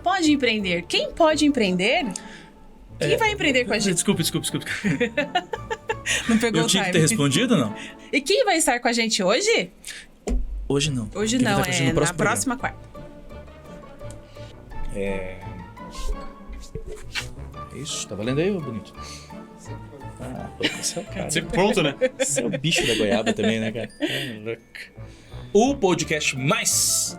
Pode empreender. Quem pode empreender? Quem vai empreender com a gente? Desculpa. Não pegou Eu o tinha que time. ter respondido ou não? E quem vai estar com a gente hoje? Hoje não. Hoje Quem não, vai estar com a gente é no na próximo próxima quarta. É isso, tá valendo aí, ô bonito? Esse é o cara. Sempre pronto, né? Esse é o bicho da goiaba também, né, cara? O podcast mais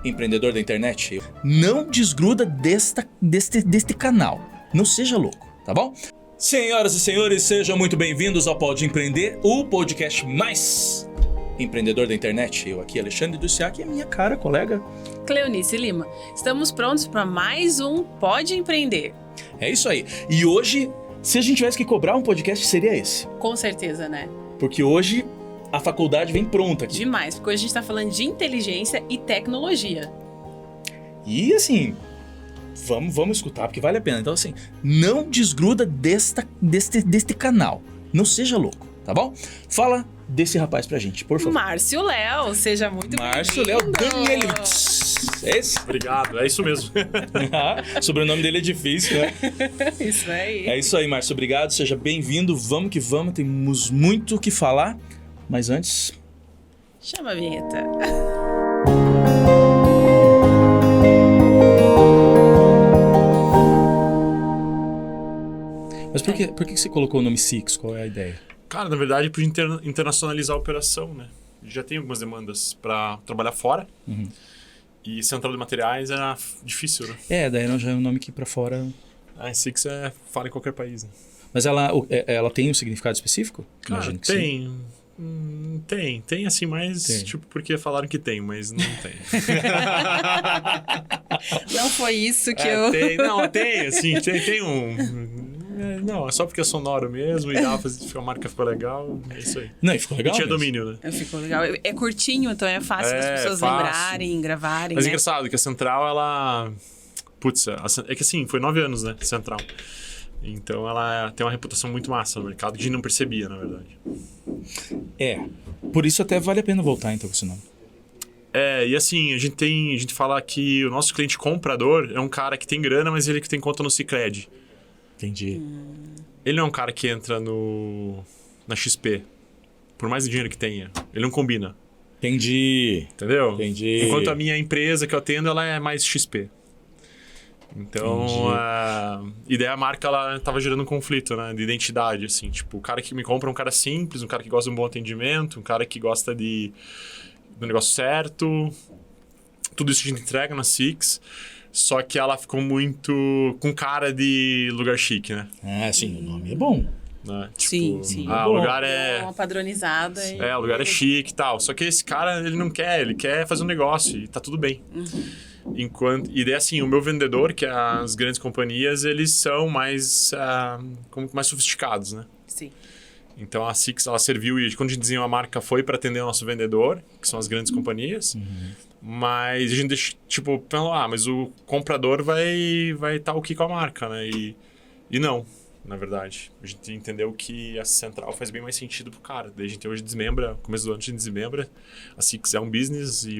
empreendedor da internet. Não desgruda deste canal. Não seja louco, tá bom? Senhoras e senhores, sejam muito bem-vindos ao Pode Empreender, o podcast mais empreendedor da internet. Eu aqui, Alexandre Dussiac, e a minha cara colega Cleonice Lima. Estamos prontos para mais um Pode Empreender. É isso aí. E hoje, se a gente tivesse que cobrar um podcast, seria esse. Com certeza, né? Porque hoje a faculdade vem pronta aqui. Demais, porque hoje a gente está falando de inteligência e tecnologia. E assim, vamos escutar, porque vale a pena. Então assim, não desgruda deste canal. Não seja louco, tá bom? Fala desse rapaz pra gente, por favor. Márcio Léo, seja muito Márcio Léo bem-vindo. Danielewitz. É esse? Obrigado, é isso mesmo. O sobrenome dele é difícil, né? Isso aí. É isso aí, Márcio. Obrigado, seja bem-vindo. Vamos que vamos, temos muito o que falar. Mas antes... Chama a vinheta. Mas por que você colocou o nome Six? Qual é a ideia? Cara, na verdade, para internacionalizar a operação, né? Já tem algumas demandas para trabalhar fora. Uhum. E central de materiais era difícil, né? É, daí já é um nome que pra fora... A Six fala em qualquer país, né? Mas ela tem um significado específico? Cara, Imagino que tem. Tem assim, mas Tem. tipo, porque falaram que tem, mas não tem. Não foi isso que eu... Tem, assim, tem um... Não, é só porque é sonoro mesmo e a marca ficou legal, é isso aí. Não, e ficou legal E tinha mesmo. domínio, né? Ficou legal. É curtinho, então é fácil das pessoas fácil. lembrarem, gravarem, Mas é né? engraçado que a Central, ela... Putz, é que assim, foi 9 anos, né, Central. Então ela tem uma reputação muito massa no mercado que a gente não percebia, na verdade. É, por isso até vale a pena voltar então com esse nome. E assim, a gente fala que o nosso cliente comprador é um cara que tem grana, mas ele que tem conta no Sicredi. Entendi. Ele não é um cara que entra na XP, por mais dinheiro que tenha. Ele não combina, Entendi. entendeu? Entendi. Enquanto a minha empresa que eu atendo, ela é mais XP. Então, e daí a marca, ela tava gerando um conflito, né, de identidade, assim. Tipo, o cara que me compra é um cara simples, um cara que gosta de um bom atendimento, um cara que gosta do negócio certo. Tudo isso a gente entrega na Six. Só que ela ficou muito com cara de lugar chique, né? Ah, sim, o nome é bom. Né? Sim, Tipo, sim. o lugar Uma padronizada. o lugar é chique e tal. Só que esse cara, ele não quer, ele quer fazer um negócio e tá tudo bem. E daí, assim, o meu vendedor, que é as grandes companhias, eles são mais sofisticados, né? Sim. Então a Six, ela serviu, e quando a gente desenhou a marca, foi para atender o nosso vendedor, que são as grandes companhias. Mas a gente, tipo, pensou, mas o comprador vai estar o que com a marca, né? E não, na verdade. A gente entendeu que a Central faz bem mais sentido pro cara. Daí a gente hoje desmembra, começo do ano a gente desmembra. A Six é um business e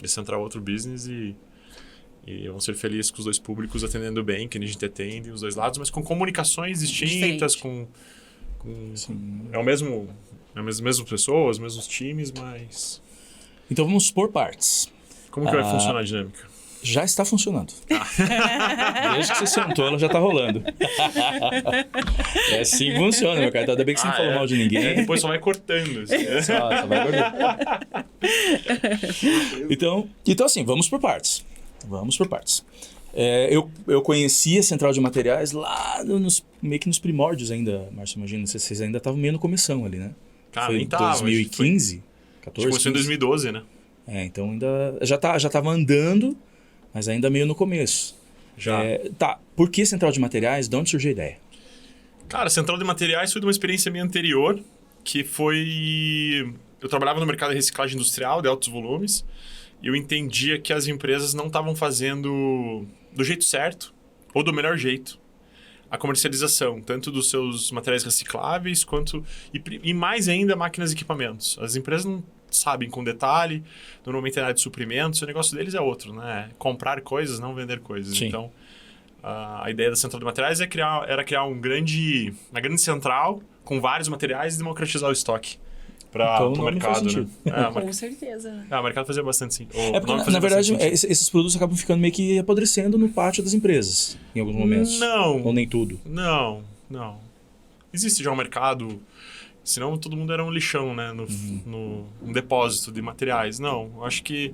a Central é outro business e vamos ser felizes com os dois públicos atendendo bem, que a gente atende os dois lados, mas com comunicações distintas, é o mesmo, as mesmas pessoas, os mesmos times, mas... Então vamos por partes. Como que vai funcionar a dinâmica? Já está funcionando. Desde que você sentou, ela já está rolando. É assim que funciona, meu cara. Ainda bem que você não falou mal de ninguém. Depois só vai cortando. Assim. Só vai cortando. Então, assim, vamos por partes. Eu conheci a Central de Materiais lá meio que nos primórdios ainda, Márcio, imagina. Vocês ainda estavam meio no começão ali, né? Cara, foi nem tava. 2015? 14? Começou em 2012, né? Então ainda já tava andando, mas ainda meio no começo. Já. Por que Central de Materiais? De onde surgiu a ideia? Cara, Central de Materiais foi de uma experiência minha anterior, que foi... Eu trabalhava no mercado de reciclagem industrial de altos volumes, e eu entendia que as empresas não estavam fazendo do jeito certo, ou do melhor jeito, a comercialização, tanto dos seus materiais recicláveis, quanto... E mais ainda, máquinas e equipamentos. As empresas não sabem com detalhe. Normalmente é área de suprimentos, o negócio deles é outro, né? Comprar coisas, não vender coisas. Sim. Então, a ideia da central de materiais era criar uma grande central com vários materiais e democratizar o estoque para Então, o o nome mercado. faz Né? sentido. Com certeza, né? O mercado fazia bastante sim. É porque, na verdade, esses produtos acabam ficando meio que apodrecendo no pátio das empresas, em alguns momentos. Não. Ou nem tudo. Não. Existe já um mercado, senão todo mundo era um lixão, né? Um depósito de materiais. Não, eu acho que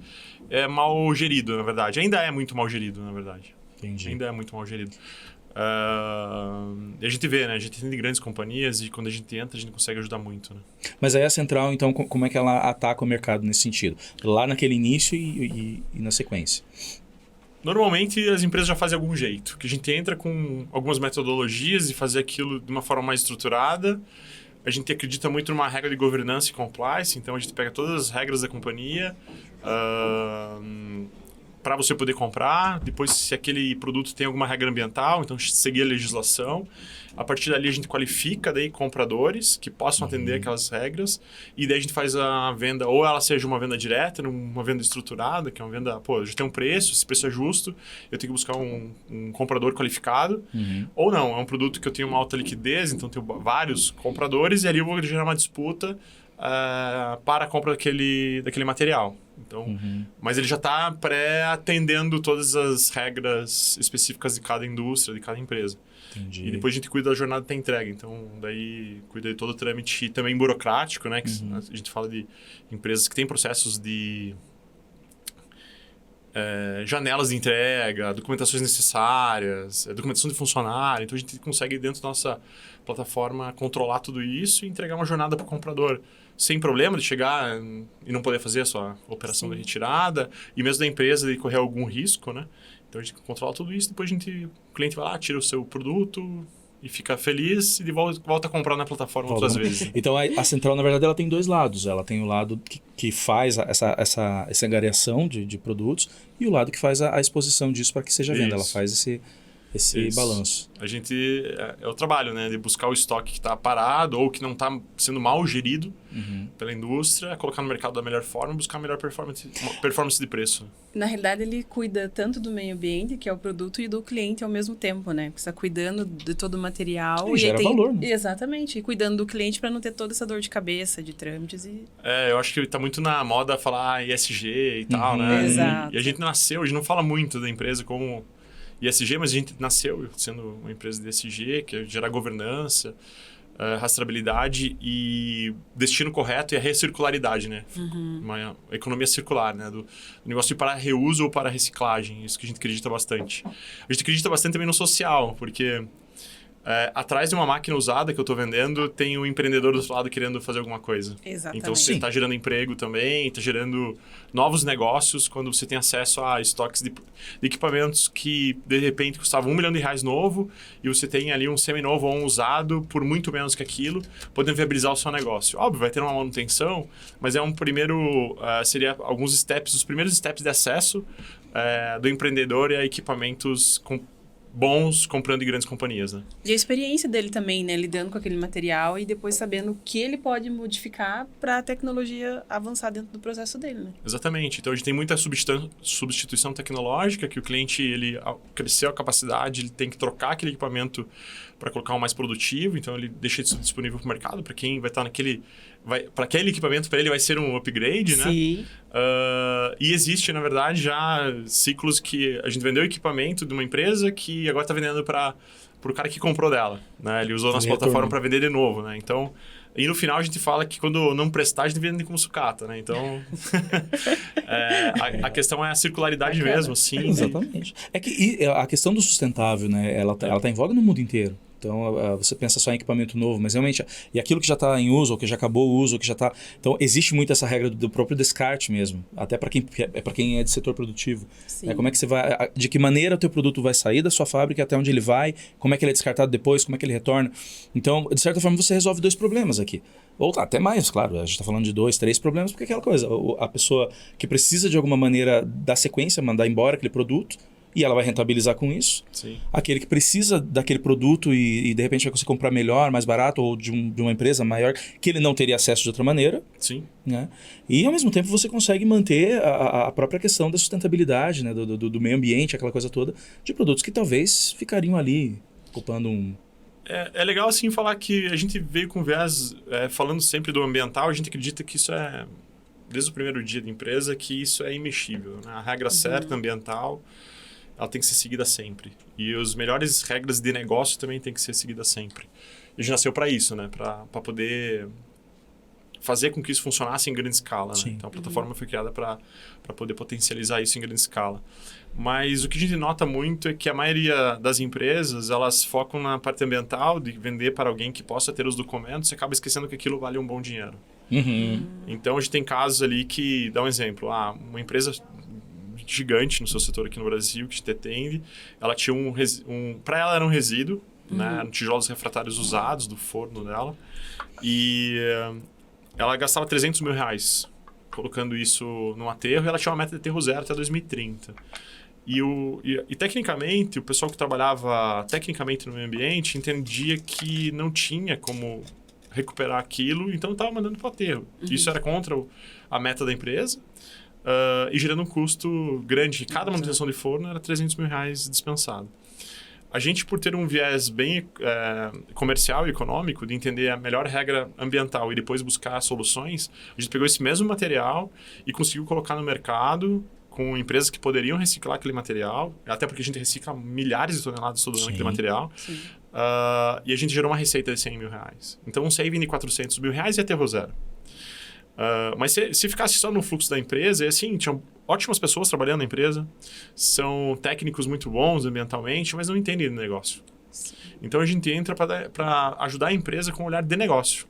é mal gerido, na verdade. Ainda é muito mal gerido, na verdade. Entendi. Ainda é muito mal gerido. E a gente vê, né? A gente tem grandes companhias e quando a gente entra, a gente consegue ajudar muito, né? Mas aí a central, então, como é que ela ataca o mercado nesse sentido? Lá naquele início e na sequência? Normalmente as empresas já fazem algum jeito, que a gente entra com algumas metodologias e fazer aquilo de uma forma mais estruturada. A gente acredita muito numa regra de governança e compliance, então a gente pega todas as regras da companhia para você poder comprar. Depois, se aquele produto tem alguma regra ambiental, então seguir a legislação. A partir dali a gente qualifica daí compradores que possam atender aquelas regras e daí a gente faz a venda, ou ela seja uma venda direta, uma venda estruturada, que é uma venda, já tem um preço, esse preço é justo, eu tenho que buscar um comprador qualificado, ou não, é um produto que eu tenho uma alta liquidez, então tenho vários compradores e ali eu vou gerar uma disputa para a compra daquele material. Então, mas ele já está pré-atendendo todas as regras específicas de cada indústria, de cada empresa. Entendi. E depois a gente cuida da jornada da entrega. Então, daí cuida de todo o trâmite também burocrático, né? Que a gente fala de empresas que têm processos de janelas de entrega, documentações necessárias, documentação de funcionário. Então, a gente consegue, dentro da nossa plataforma, controlar tudo isso e entregar uma jornada para o comprador sem problema de chegar e não poder fazer a sua operação de retirada e mesmo da empresa de correr algum risco, né? Então, a gente controla tudo isso, depois o cliente vai lá, tira o seu produto e fica feliz e volta a comprar na plataforma outras vezes. Então, a central, na verdade, ela tem dois lados. Ela tem o lado que faz essa angariação de produtos e o lado que faz a exposição disso para que seja venda. Ela faz esse balanço. A gente... É o trabalho, né? De buscar o estoque que está parado ou que não está sendo mal gerido pela indústria, colocar no mercado da melhor forma e buscar a melhor performance de preço. Na realidade, ele cuida tanto do meio ambiente, que é o produto, e do cliente ao mesmo tempo, né? Porque você está cuidando de todo o material. E gera valor, né? Exatamente. E cuidando do cliente para não ter toda essa dor de cabeça, de trâmites e... Eu acho que está muito na moda falar ESG e tal, né? Exato. E a gente nasceu, a gente não fala muito da empresa como ESG, mas a gente nasceu sendo uma empresa de ESG, que é gerar governança, rastreabilidade e destino correto e a recircularidade, né? Uma economia circular, né? Do negócio de para reuso ou para reciclagem, isso que a gente acredita bastante. A gente acredita bastante também no social, porque atrás de uma máquina usada que eu estou vendendo, tem um empreendedor do outro lado querendo fazer alguma coisa. Exatamente. Então, você está gerando emprego também, está gerando novos negócios quando você tem acesso a estoques de equipamentos que, de repente, custavam R$1 milhão novo e você tem ali um seminovo ou um usado por muito menos que aquilo, podendo viabilizar o seu negócio. Óbvio, vai ter uma manutenção, mas é um primeiro... seria alguns steps, os primeiros steps de acesso do empreendedor a equipamentos bons comprando em grandes companhias, né? E a experiência dele também, né? Lidando com aquele material e depois sabendo o que ele pode modificar para a tecnologia avançar dentro do processo dele, né? Exatamente. Então, a gente tem muita substituição tecnológica, que o cliente, ele cresceu a capacidade, ele tem que trocar aquele equipamento para colocar um mais produtivo, então ele deixa isso disponível para o mercado, para quem vai estar naquele... Para aquele equipamento, para ele vai ser um upgrade, né? Sim. E existe, na verdade, já ciclos que a gente vendeu equipamento de uma empresa que agora está vendendo para o cara que comprou dela, né? Ele usou a nossa plataforma para vender de novo, né? Então, e no final a gente fala que quando não prestar, a gente vende como sucata, né? Então, a questão é a circularidade mesmo, sim. Exatamente. É que a questão do sustentável, né? Ela tá em voga no mundo inteiro. Então, você pensa só em equipamento novo, mas realmente... E aquilo que já está em uso, ou que já acabou o uso, ou que já está... Então, existe muito essa regra do próprio descarte mesmo. Até para quem é de setor produtivo. Como é que você vai... De que maneira o teu produto vai sair da sua fábrica, até onde ele vai, como é que ele é descartado depois, como é que ele retorna. Então, de certa forma, você resolve 2 problemas aqui. Ou até mais, claro. A gente está falando de 2, 3 problemas, porque é aquela coisa. A pessoa que precisa, de alguma maneira, da sequência, mandar embora aquele produto, e ela vai rentabilizar com isso. Sim. Aquele que precisa daquele produto e de repente vai conseguir comprar melhor, mais barato, ou de uma empresa maior, que ele não teria acesso de outra maneira. Sim. Né? E ao mesmo tempo você consegue manter a própria questão da sustentabilidade, né? do meio ambiente, aquela coisa toda, de produtos que talvez ficariam ali ocupando um... É legal, assim, falar que a gente veio com viés, falando sempre do ambiental, a gente acredita que isso desde o primeiro dia da empresa, que isso é imexível. Né? A regra certa ambiental, ela tem que ser seguida sempre. E as melhores regras de negócio também tem que ser seguidas sempre. E a gente nasceu para isso, né? Para poder fazer com que isso funcionasse em grande escala. Né? Então, a plataforma foi criada para poder potencializar isso em grande escala. Mas o que a gente nota muito é que a maioria das empresas, elas focam na parte ambiental, de vender para alguém que possa ter os documentos, e acaba esquecendo que aquilo vale um bom dinheiro. Então, a gente tem casos ali que, dá um exemplo, uma empresa gigante no seu setor aqui no Brasil, que te atende, ela tinha para ela era um resíduo, né? Eram tijolos refratários usados do forno dela, e ela gastava 300 mil reais colocando isso no aterro, e ela tinha uma meta de aterro zero até 2030. E tecnicamente, o pessoal que trabalhava tecnicamente no meio ambiente entendia que não tinha como recuperar aquilo, então estava mandando para o aterro. Isso era contra a meta da empresa e gerando um custo grande. Cada manutenção de forno era 300 mil reais dispensado. A gente, por ter um viés bem comercial e econômico, de entender a melhor regra ambiental e depois buscar soluções, a gente pegou esse mesmo material e conseguiu colocar no mercado com empresas que poderiam reciclar aquele material, até porque a gente recicla milhares de toneladas todo ano aquele material, e a gente gerou uma receita de 100 mil reais. Então, um saving de 400 mil reais e aterro zero. Mas se ficasse só no fluxo da empresa, assim, tinham ótimas pessoas trabalhando na empresa, são técnicos muito bons ambientalmente, mas não entendem do negócio. Então, a gente entra para ajudar a empresa com um olhar de negócio.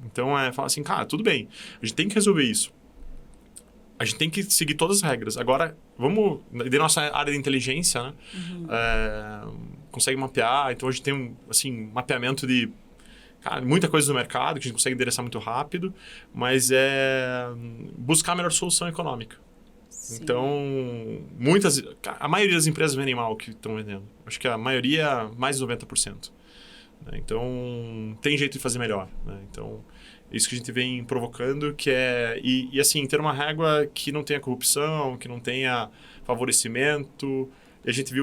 Então, falar assim, cara, tudo bem, a gente tem que resolver isso. A gente tem que seguir todas as regras. Agora, vamos... De nossa área de inteligência, né? Consegue mapear. Então, a gente tem um mapeamento de muita coisa no mercado que a gente consegue endereçar muito rápido, mas buscar a melhor solução econômica. Sim. Então, a maioria das empresas vendem mal o que estão vendendo. Acho que a maioria, mais de 90%. Né? Então, tem jeito de fazer melhor. Né? Então... Isso que a gente vem provocando, que e assim, ter uma régua que não tenha corrupção, que não tenha favorecimento. E a gente vê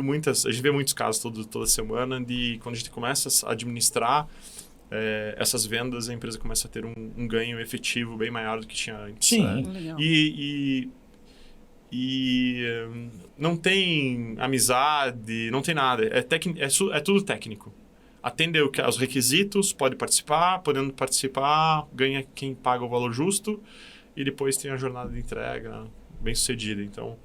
muitos casos toda semana de quando a gente começa a administrar essas vendas, a empresa começa a ter um ganho efetivo bem maior do que tinha antes. Sim. Legal. E não tem amizade, não tem nada. É tudo técnico. Atende aos requisitos, pode participar, podendo participar, ganha quem paga o valor justo e depois tem a jornada de entrega bem sucedida. Então,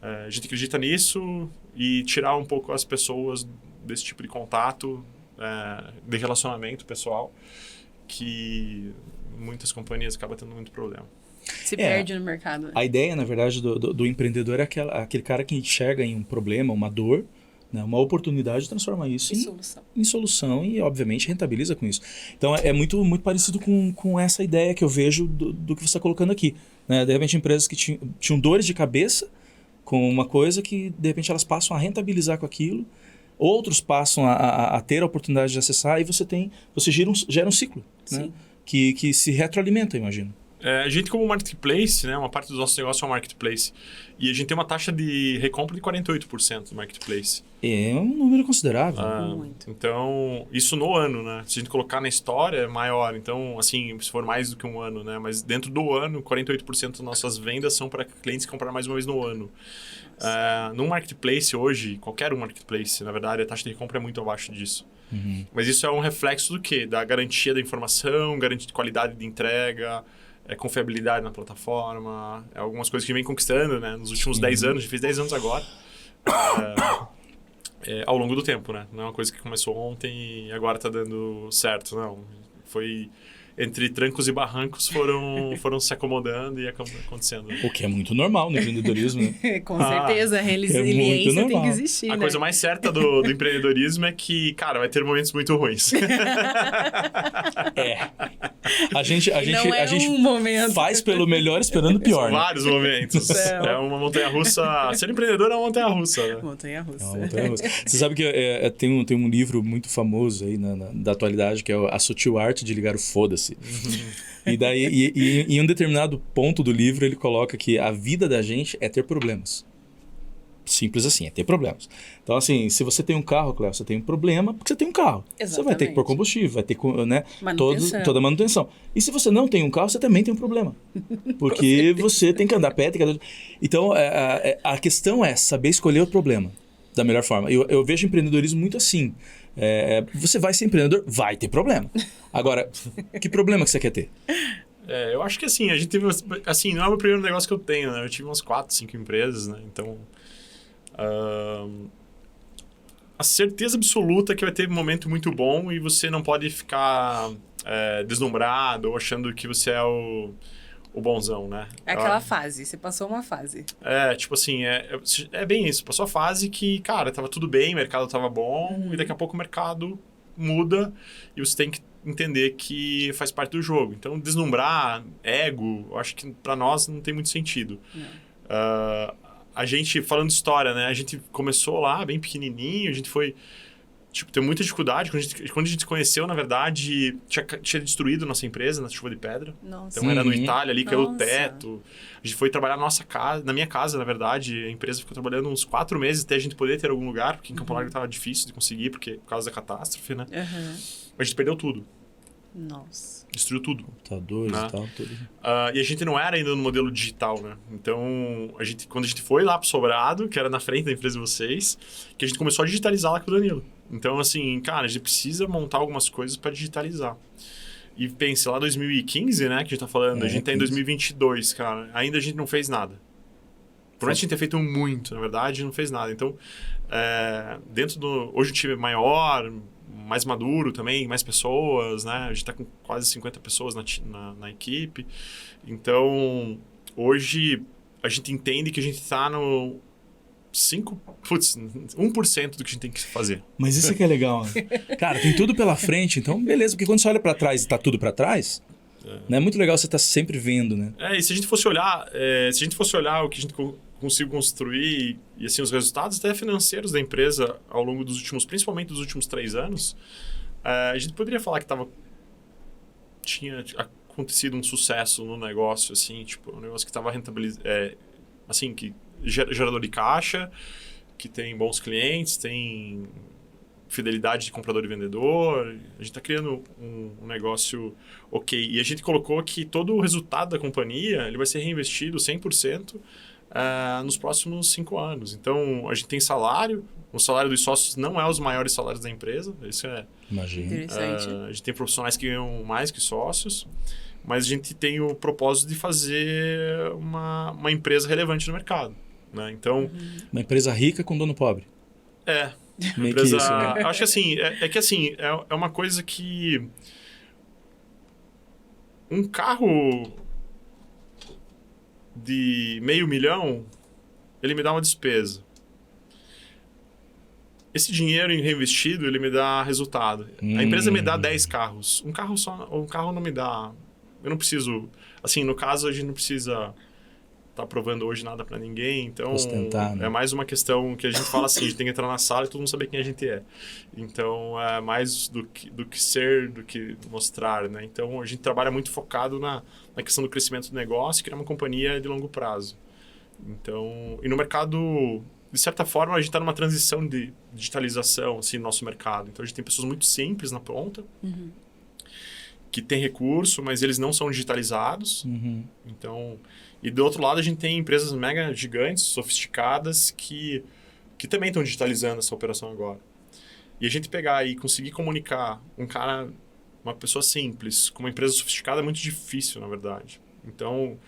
a gente acredita nisso e tirar um pouco as pessoas desse tipo de contato, de relacionamento pessoal, que muitas companhias acabam tendo muito problema. Se perde no mercado. Né? A ideia, na verdade, do empreendedor é aquele cara que enxerga em um problema, uma dor, né, uma oportunidade, transforma isso em solução e, obviamente, rentabiliza com isso. Então, é muito, muito parecido com essa ideia que eu vejo do que você está colocando aqui. Né? De repente, empresas que tinham dores de cabeça com uma coisa que, de repente, elas passam a rentabilizar com aquilo, outros passam a ter a oportunidade de acessar e você gera um ciclo, né? que se retroalimenta, imagino. A gente, como marketplace, né, uma parte do nosso negócio é um marketplace. E a gente tem uma taxa de recompra de 48% do marketplace. É um número considerável. Muito. Então, isso no ano, né? Se a gente colocar na história, é maior. Então, assim, se for mais do que um ano, né? Mas dentro do ano, 48% das nossas vendas são para clientes que compraram mais uma vez no ano. No marketplace hoje, qualquer marketplace, na verdade, a taxa de recompra é muito abaixo disso. Uhum. Mas isso é um reflexo do quê? Da garantia da informação, garantia de qualidade de entrega, confiabilidade na plataforma, algumas coisas que vem conquistando, né? Nos últimos 10 anos, a gente fez 10 anos agora, ao longo do tempo, né? Não é uma coisa que começou ontem e agora está dando certo, não. Foi entre trancos e barrancos, foram se acomodando e acontecendo. O que é muito normal no empreendedorismo, né? Com certeza, a resiliência tem normal. que existir, A né? coisa mais certa do empreendedorismo é que, cara, vai ter momentos muito ruins. A gente um momento. faz pelo melhor esperando o pior, São né? vários momentos. É uma montanha-russa. Ser empreendedor é uma montanha-russa, né? Montanha-russa. É uma montanha-russa. Você sabe que tem um livro muito famoso aí da atualidade, que é A Sutil Arte de Ligar o Foda-se. E daí, em um determinado ponto do livro, ele coloca que a vida da gente é ter problemas. Simples assim, é ter problemas. Então, assim, se você tem um carro, Cléo, você tem um problema porque você tem um carro. Exatamente. Você vai ter que pôr combustível, vai ter né, Manutenção. toda a manutenção. E se você não tem um carro, você também tem um problema. Porque você tem que andar a pé. Então, a questão é saber escolher o problema da melhor forma. Eu vejo empreendedorismo muito assim. Você vai ser empreendedor, vai ter problema. Agora, que problema que você quer ter? Eu acho que assim, a gente teve... Assim, não é o meu primeiro negócio que eu tenho, né? Eu tive umas 4, 5 empresas, né? Então... a certeza absoluta que vai ter um momento muito bom e você não pode ficar deslumbrado ou achando que você é o bonzão, né? É aquela fase, você passou uma fase. Tipo assim, é bem isso. Passou a fase que, cara, tava tudo bem, o mercado tava bom e daqui a pouco o mercado muda e você tem que entender que faz parte do jogo. Então, deslumbrar, ego, eu acho que pra nós não tem muito sentido. A gente, falando de história, né? A gente começou lá bem pequenininho, a gente foi... Tipo, tem muita dificuldade. Quando a gente se conheceu, na verdade, tinha destruído nossa empresa na chuva de pedra. Nossa. Então, era no Itália, ali caiu o Nossa. teto. A gente foi trabalhar na minha casa, na verdade. A empresa ficou trabalhando uns 4 meses até a gente poder ter algum lugar, porque em Campo Largo estava difícil de conseguir, por causa da catástrofe, né? A gente perdeu tudo. Nossa. Destruiu tudo. Computadores e tal, tudo. E a gente não era ainda no modelo digital, né? Então, quando a gente foi lá pro Sobrado, que era na frente da empresa de vocês, que a gente começou a digitalizar lá com o Danilo. Então, assim, cara, a gente precisa montar algumas coisas para digitalizar. E pense, lá 2015, né, que a gente tá falando, a gente tá em 2022, cara, ainda a gente não fez nada. Por mais que a gente tenha feito muito, na verdade, não fez nada. Então, hoje o time é maior, mais maduro também, mais pessoas, né? A gente tá com quase 50 pessoas na equipe. Então, hoje a gente entende que a gente tá no 1% do que a gente tem que fazer. Mas isso é que é legal, né? Cara, tem tudo pela frente, então beleza, porque quando você olha pra trás e tá tudo pra trás, né, é muito legal você estar sempre vendo, né? E se a gente fosse olhar, o que a gente conseguiu construir e assim os resultados até financeiros da empresa ao longo principalmente dos últimos 3 anos, a gente poderia falar que tinha acontecido um sucesso no negócio, assim, tipo, um negócio que estava rentabilizando, assim, que gerador de caixa, que tem bons clientes, tem fidelidade de comprador e vendedor. A gente está criando um negócio ok. E a gente colocou que todo o resultado da companhia ele vai ser reinvestido 100% nos próximos 5 anos. Então, a gente tem salário. O salário dos sócios não é os maiores salários da empresa. Isso Imagina. Interessante. A gente tem profissionais que ganham mais que sócios. Mas a gente tem o propósito de fazer uma empresa relevante no mercado. Né? Então, uma empresa rica com dono pobre. Uma empresa... Isso, né? Acho que assim, é uma coisa que... Um carro de $500 mil, ele me dá uma despesa. Esse dinheiro reinvestido, ele me dá resultado. A empresa me dá 10 carros. Um carro não me dá... Eu não preciso... Assim, no caso, a gente não precisa estar provando hoje nada para ninguém. Então, ostentar, né? É mais uma questão que a gente fala assim, a gente tem que entrar na sala e todo mundo saber quem a gente é. Então, é mais do que ser, do que mostrar, né? Então, a gente trabalha muito focado na questão do crescimento do negócio e criar uma companhia de longo prazo. Então, e no mercado... De certa forma, a gente está numa transição de digitalização assim, no nosso mercado. Então, a gente tem pessoas muito simples na ponta, que têm recurso, mas eles não são digitalizados. Então, e do outro lado, a gente tem empresas mega gigantes, sofisticadas, que também estão digitalizando essa operação agora. E a gente pegar e conseguir comunicar uma pessoa simples, com uma empresa sofisticada é muito difícil, na verdade. Então,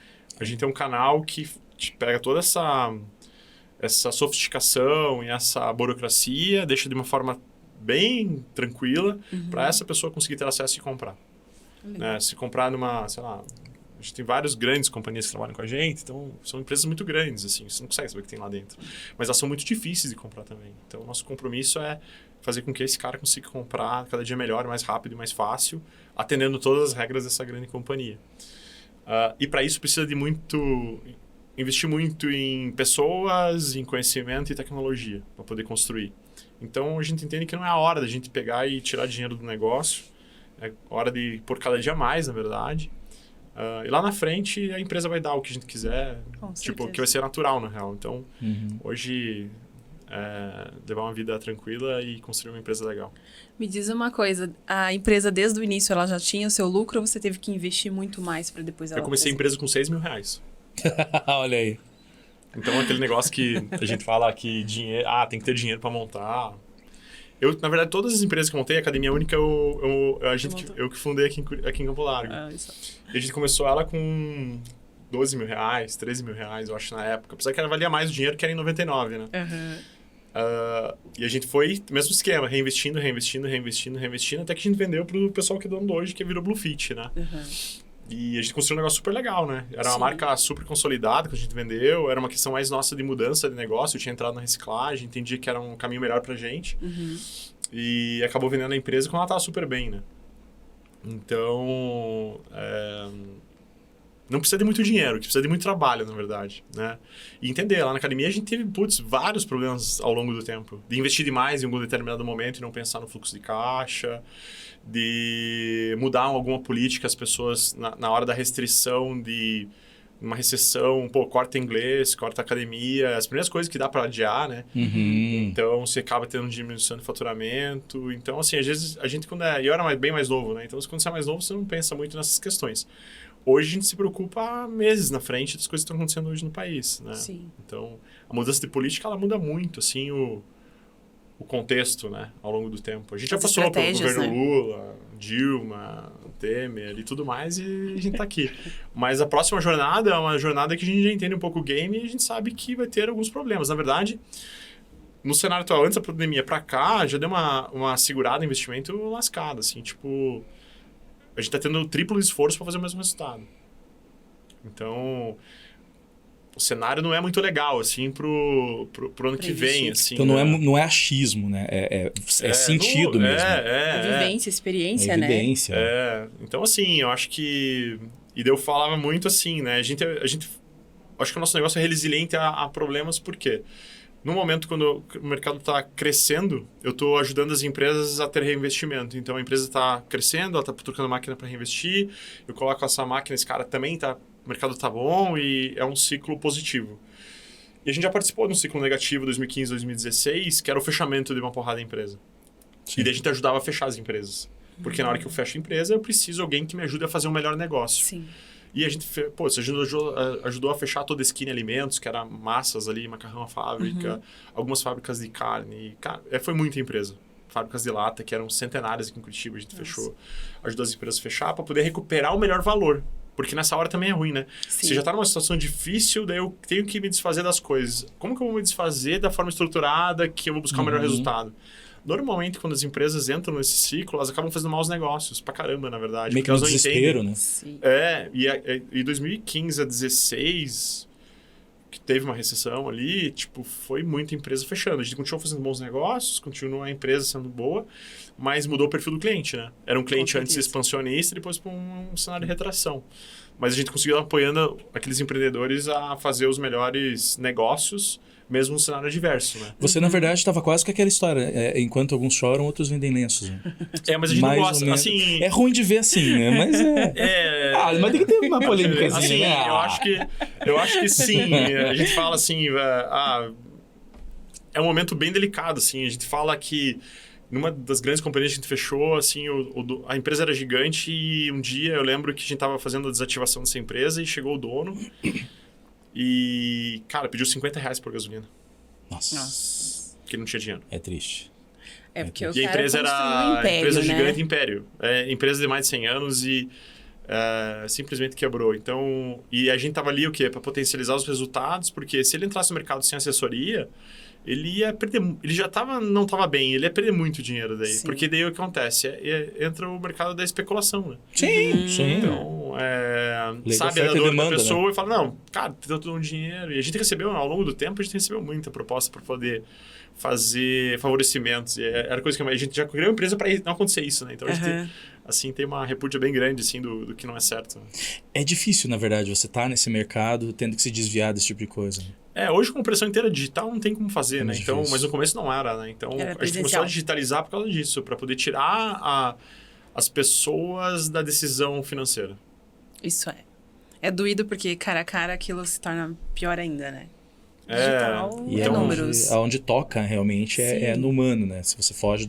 a gente tem um canal que pega toda essa sofisticação e essa burocracia, deixa de uma forma bem tranquila para essa pessoa conseguir ter acesso e comprar. né? Se comprar numa, sei lá, a gente tem várias grandes companhias que trabalham com a gente, então são empresas muito grandes, assim, você não consegue saber o que tem lá dentro. Mas elas são muito difíceis de comprar também. Então, o nosso compromisso é fazer com que esse cara consiga comprar cada dia melhor, mais rápido e mais fácil, atendendo todas as regras dessa grande companhia. E para isso precisa de investir muito em pessoas, em conhecimento e tecnologia para poder construir. Então, a gente entende que não é a hora da gente pegar e tirar dinheiro do negócio, é hora de pôr cada dia mais, na verdade. E lá na frente, a empresa vai dar o que a gente quiser, tipo, que vai ser natural, na real. Então, hoje, levar uma vida tranquila e construir uma empresa legal. Me diz uma coisa, a empresa desde o início ela já tinha o seu lucro ou você teve que investir muito mais para depois ela Eu comecei a empresa com R$6.000. Olha aí. Então, aquele negócio que a gente fala que dinheiro, tem que ter dinheiro para montar. Na verdade, todas as empresas que eu montei, a Academia Única, eu que fundei aqui em Campo Largo. E a gente começou ela com R$12.000, R$13.000, eu acho, na época. Apesar que ela valia mais o dinheiro, que era em 99, né? E a gente foi, mesmo esquema, reinvestindo, até que a gente vendeu pro pessoal que é dono hoje, que virou Bluefit, né? E a gente construiu um negócio super legal, né? Era uma marca super consolidada que a gente vendeu, era uma questão mais nossa de mudança de negócio, eu tinha entrado na reciclagem, entendi que era um caminho melhor pra gente. E acabou vendendo a empresa quando ela tava super bem, né? Então, não precisa de muito dinheiro, precisa de muito trabalho, na verdade, né? E entender, lá na academia a gente teve, vários problemas ao longo do tempo. De investir demais em algum determinado momento e não pensar no fluxo de caixa, de mudar alguma política, as pessoas, na hora da restrição de uma recessão, corta inglês, corta academia, as primeiras coisas que dá para adiar, né? Então, você acaba tendo diminuição de faturamento. Então, assim, às vezes, a gente eu era bem mais novo, né? Então, quando você é mais novo, você não pensa muito nessas questões. Hoje, a gente se preocupa há meses na frente das coisas que estão acontecendo hoje no país, né? Sim. Então, a mudança de política, ela muda muito, assim, o contexto, né? Ao longo do tempo. A gente já passou pelo governo Lula, Dilma, Temer e tudo mais, e a gente tá aqui. Mas a próxima jornada é uma jornada que a gente já entende um pouco o game e a gente sabe que vai ter alguns problemas. Na verdade, no cenário atual, antes da pandemia pra cá, já deu uma segurada em investimento lascada, assim, tipo... A gente tá tendo o triplo esforço para fazer o mesmo resultado. Então, o cenário não é muito legal, assim, pro ano que vem, assim. Então, não é achismo, né? É sentido mesmo. Vivência, experiência, né? Evidência. Então, assim, eu acho que... E eu falava muito assim, né? A gente acho que o nosso negócio é resiliente a problemas, por quê? No momento, quando o mercado está crescendo, eu estou ajudando as empresas a ter reinvestimento. Então, a empresa está crescendo, ela está trocando máquina para reinvestir, eu coloco essa máquina, esse cara também está... O mercado está bom e é um ciclo positivo. E a gente já participou de um ciclo negativo 2015, 2016, que era o fechamento de uma porrada de empresa. Sim. E daí a gente ajudava a fechar as empresas. Porque na hora que eu fecho a empresa, eu preciso de alguém que me ajude a fazer um melhor negócio. Sim. E a gente, você ajudou a fechar toda a Skinny Alimentos, que era massas ali, macarrão à fábrica, algumas fábricas de carne. Foi muita empresa. Fábricas de lata, que eram centenárias aqui em Curitiba, a gente fechou. Ajudou as empresas a fechar para poder recuperar o melhor valor. Porque nessa hora também é ruim, né? Sim. Você já está numa situação difícil, daí eu tenho que me desfazer das coisas. Como que eu vou me desfazer da forma estruturada que eu vou buscar o melhor resultado? Normalmente, quando as empresas entram nesse ciclo, elas acabam fazendo maus negócios, pra caramba, na verdade. Meio que no desespero, né? Sim. E 2015 a 2016, que teve uma recessão ali, tipo, foi muita empresa fechando. A gente continuou fazendo bons negócios, continuou a empresa sendo boa, mas mudou o perfil do cliente, né? Era um cliente antes expansionista e depois para um cenário de retração. Mas a gente conseguiu apoiando aqueles empreendedores a fazer os melhores negócios, mesmo no cenário adverso, né? Você, na verdade, estava quase com aquela história. Enquanto alguns choram, outros vendem lenços. Né? Mas a gente não gosta. Assim... É ruim de ver assim, né? Mas mas tem que ter uma polêmica assim, né? Eu acho que sim. A gente fala assim... é um momento bem delicado, assim. A gente fala que numa das grandes companhias que a gente fechou, assim, a empresa era gigante e um dia eu lembro que a gente estava fazendo a desativação dessa empresa e chegou o dono... E, cara, pediu R$50 por gasolina. Nossa. Porque ele não tinha dinheiro. É triste. Porque e a empresa era império, empresa né? gigante, império. Empresa de mais de 100 anos e simplesmente quebrou. Então, e a gente tava ali o quê? Para potencializar os resultados, porque se ele entrasse no mercado sem assessoria, ele ia perder, ele já não estava bem, ele ia perder muito dinheiro daí. Sim. Porque daí o que acontece? Entra o mercado da especulação, né? Sim, sim. Então, Lei da sabe a oferta e dor demanda, da pessoa, né? e fala, não, cara, tem todo um dinheiro. E a gente recebeu, ao longo do tempo, a gente recebeu muita proposta para poder fazer favorecimentos. E era coisa que a gente já criou uma empresa para não acontecer isso, né? Então, a gente, assim, tem uma repúdia bem grande, assim, do que não é certo. É difícil, na verdade, você tá nesse mercado tendo que se desviar desse tipo de coisa. Hoje com a impressão inteira digital não tem como fazer, né? Então, difícil. mas no começo não era, né? Então, Era a gente começou a digitalizar por causa disso, para poder tirar as pessoas da decisão financeira. Isso é. É doído porque cara a cara aquilo se torna pior ainda, né? Digital E é números. onde toca realmente é Sim. no humano, né? Se você foge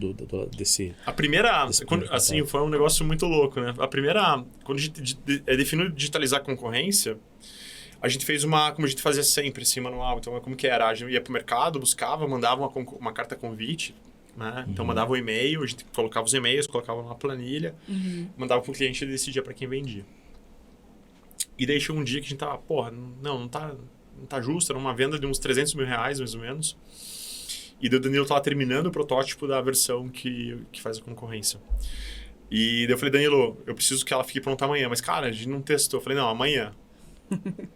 desse... A primeira, assim, contato. foi um negócio muito louco, né? A primeira, quando a gente definiu digitalizar a concorrência, a gente fez como a gente fazia sempre, assim, manual. Então, como que era? A gente ia pro mercado, buscava, mandava uma carta convite, né? Então, mandava um e-mail, a gente colocava os e-mails, colocava numa planilha, mandava pro cliente e ele decidia para quem vendia. E daí chegou um dia que a gente tava, não tá justo, era uma venda de uns 300 mil reais, mais ou menos. E daí o Danilo tava terminando o protótipo da versão que faz a concorrência. E daí eu falei, Danilo, eu preciso que ela fique pronta amanhã. Mas, cara, a gente não testou. Eu falei, não, amanhã.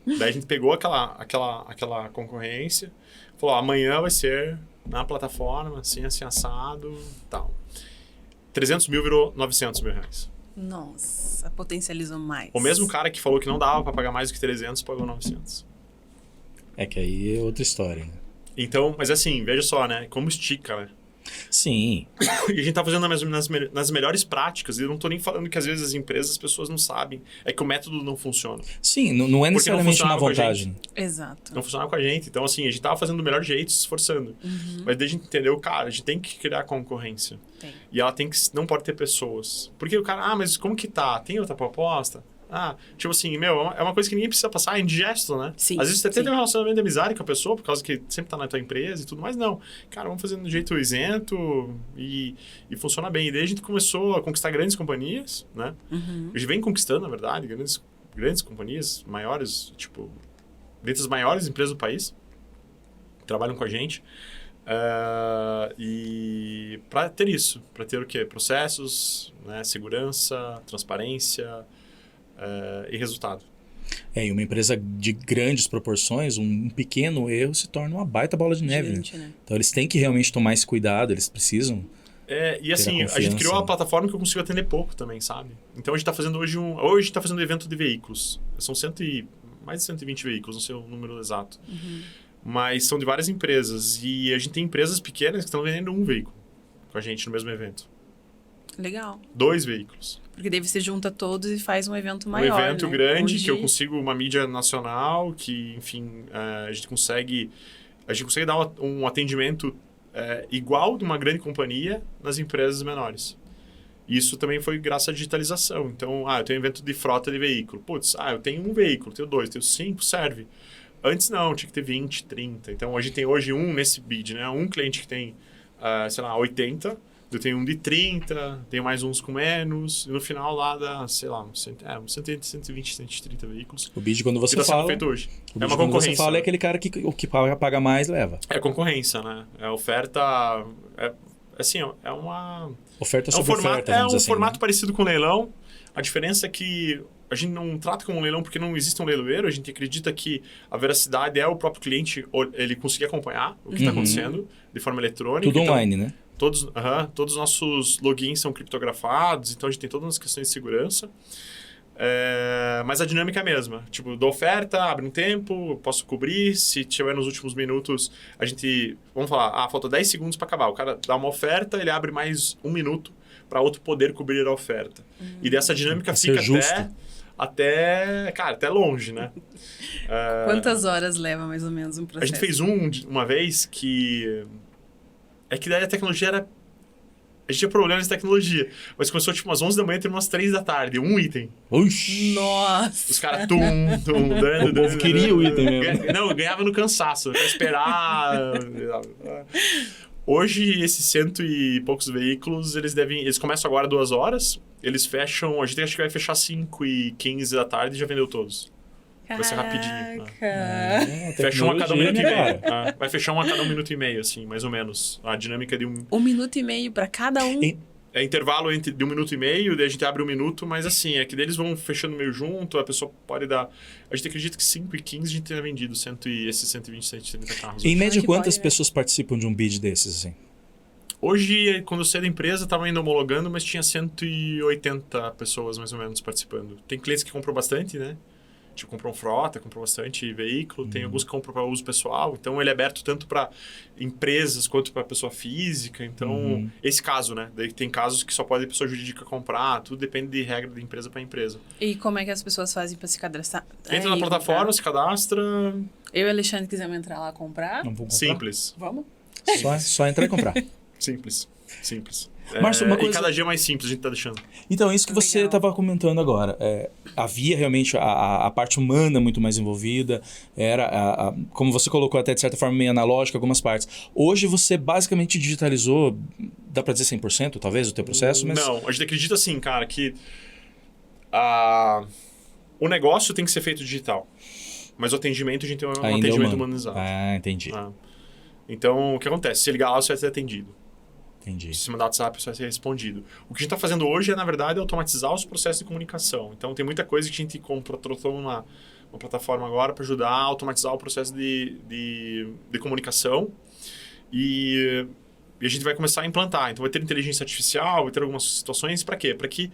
Daí a gente pegou aquela concorrência, falou, amanhã vai ser na plataforma, assim assado, tal. 300 mil virou 900 mil reais. Nossa, potencializou mais. O mesmo cara que falou que não dava para pagar mais do que 300, pagou 900. É que aí é outra história, né? Então, mas assim, veja só, né? Como estica, né? Sim. E a gente tá fazendo nas melhores práticas. E eu não tô nem falando que às vezes as empresas, as pessoas não sabem. É que o método não funciona. Sim, não é necessariamente uma funcionava com a vantagem. Exato. Não funcionava com a gente. Então, assim, a gente tava fazendo do melhor jeito, se esforçando. Mas daí a gente entendeu, cara, a gente tem que criar concorrência. Tem. E ela não pode ter pessoas. Porque o cara, mas como que tá? Tem outra proposta? Tipo assim, é uma coisa que ninguém precisa passar, é indigesto, né? Sim, Às vezes você até sim. tem um relacionamento de amizade com a pessoa, por causa que sempre tá na tua empresa e tudo, mas não. Cara, vamos fazer de um jeito isento e funciona bem. E daí a gente começou a conquistar grandes companhias, né? A gente vem conquistando, na verdade, grandes companhias, maiores, tipo, dentre as maiores empresas do país, que trabalham com a gente. E para ter isso, para ter o quê? Processos, né? Segurança, transparência... e resultado. E uma empresa de grandes proporções, um pequeno erro se torna uma baita bola de neve. Gente, né? Então eles têm que realmente tomar esse cuidado, eles precisam. E assim, a a gente criou confiança. uma plataforma que eu consigo atender pouco também, sabe? Então a gente tá fazendo hoje a gente tá fazendo um evento de veículos. São mais de 120 veículos, não sei o número exato. Mas são de várias empresas. E a gente tem empresas pequenas que estão vendendo um veículo com a gente no mesmo evento. Legal. 2 veículos. Porque daí você junta todos e faz um evento maior, Um evento né? grande, Onde... que eu consigo uma mídia nacional, que, enfim, a gente consegue dar um atendimento igual de uma grande companhia nas empresas menores. Isso também foi graças à digitalização. Então, eu tenho um evento de frota de veículo. Putz, eu tenho um veículo, tenho 2, tenho 5, serve. Antes não, tinha que ter 20, 30. Então, a gente tem hoje nesse bid, né? Um cliente que tem, 80... Eu tenho um de 30, tenho mais uns com menos, e no final lá dá, sei lá, uns 120, 130 veículos. O bid, quando você que tá sendo fala... feito hoje. O É bid, uma quando concorrência. você fala, é aquele cara que o que paga mais leva. É concorrência, né? É oferta... assim, é uma... Oferta sobre formato, oferta, vamos dizer assim, formato né? parecido com leilão. A diferença é que a gente não trata como um leilão porque não existe um leiloeiro. A gente acredita que a veracidade é o próprio cliente, ele conseguir acompanhar o que está acontecendo de forma eletrônica. Tudo então, online, né? Todos os nossos logins são criptografados, então a gente tem todas as questões de segurança. Mas a dinâmica é a mesma. Tipo, dou oferta, abre um tempo, eu posso cobrir. Se tiver nos últimos minutos, a gente... Vamos falar, falta 10 segundos para acabar. O cara dá uma oferta, ele abre mais 1 minuto para outro poder cobrir a oferta. E dessa dinâmica fica até longe, né? Quantas horas leva mais ou menos um processo? A gente fez uma vez que... É que daí a tecnologia era... A gente tinha problemas de tecnologia. Mas começou tipo umas 11 da manhã e terminou umas 3 da tarde. Um item. Oxi! Nossa! Os caras dando. O povo queria o item mesmo. Não, ganhava no cansaço. Pra esperar. Hoje, esses 100 e poucos veículos, eles começam agora 2 horas, eles fecham, a gente acha que vai fechar 5h15 da tarde e já vendeu todos. Vai ser rapidinho. Né? Fecha um a cada 1 minuto e meio. Vai fechar um a cada 1 minuto e meio, assim, mais ou menos. A dinâmica de 1 minuto e meio para cada um. É intervalo de 1 minuto e meio, daí a gente abre 1 minuto, mas assim, é que deles vão fechando meio junto, a pessoa pode dar... A gente acredita que 5h15 a gente tenha vendido esses 120, 130 carros. Em média, quantas pode, pessoas participam de um bid desses, assim? Hoje, quando eu saí da empresa, estava ainda homologando, mas tinha 180 pessoas, mais ou menos, participando. Tem clientes que compram bastante, né? Tipo, compram frota, compram bastante veículo. Tem alguns que compram para uso pessoal. Então, ele é aberto tanto para empresas quanto para pessoa física. Então, esse caso, né? Daí tem casos que só pode a pessoa jurídica comprar. Tudo depende de regra de empresa para empresa. E como é que as pessoas fazem para se cadastrar? Entra na plataforma, se cadastra. Eu e o Alexandre quisermos entrar lá comprar. Não vou comprar? Simples. Vamos? Só entrar e comprar. Simples. Márcio, uma coisa... E cada dia mais simples a gente tá deixando. Então, isso que você estava comentando agora. Havia realmente a parte humana muito mais envolvida. Era, como você colocou até de certa forma meio analógica algumas partes. Hoje você basicamente digitalizou, dá para dizer 100% talvez o teu processo? Mas... Não, a gente acredita assim, cara, que o negócio tem que ser feito digital. Mas o atendimento a gente tem um atendimento humanizado. Entendi. Então, o que acontece? Se ligar lá, você vai ser atendido. Entendi. Se mandar WhatsApp, isso vai ser respondido. O que a gente está fazendo hoje é, na verdade, automatizar os processos de comunicação. Então, tem muita coisa que a gente contratou uma plataforma agora para ajudar a automatizar o processo de comunicação. E a gente vai começar a implantar. Então, vai ter inteligência artificial, vai ter algumas situações. Para quê? Para que,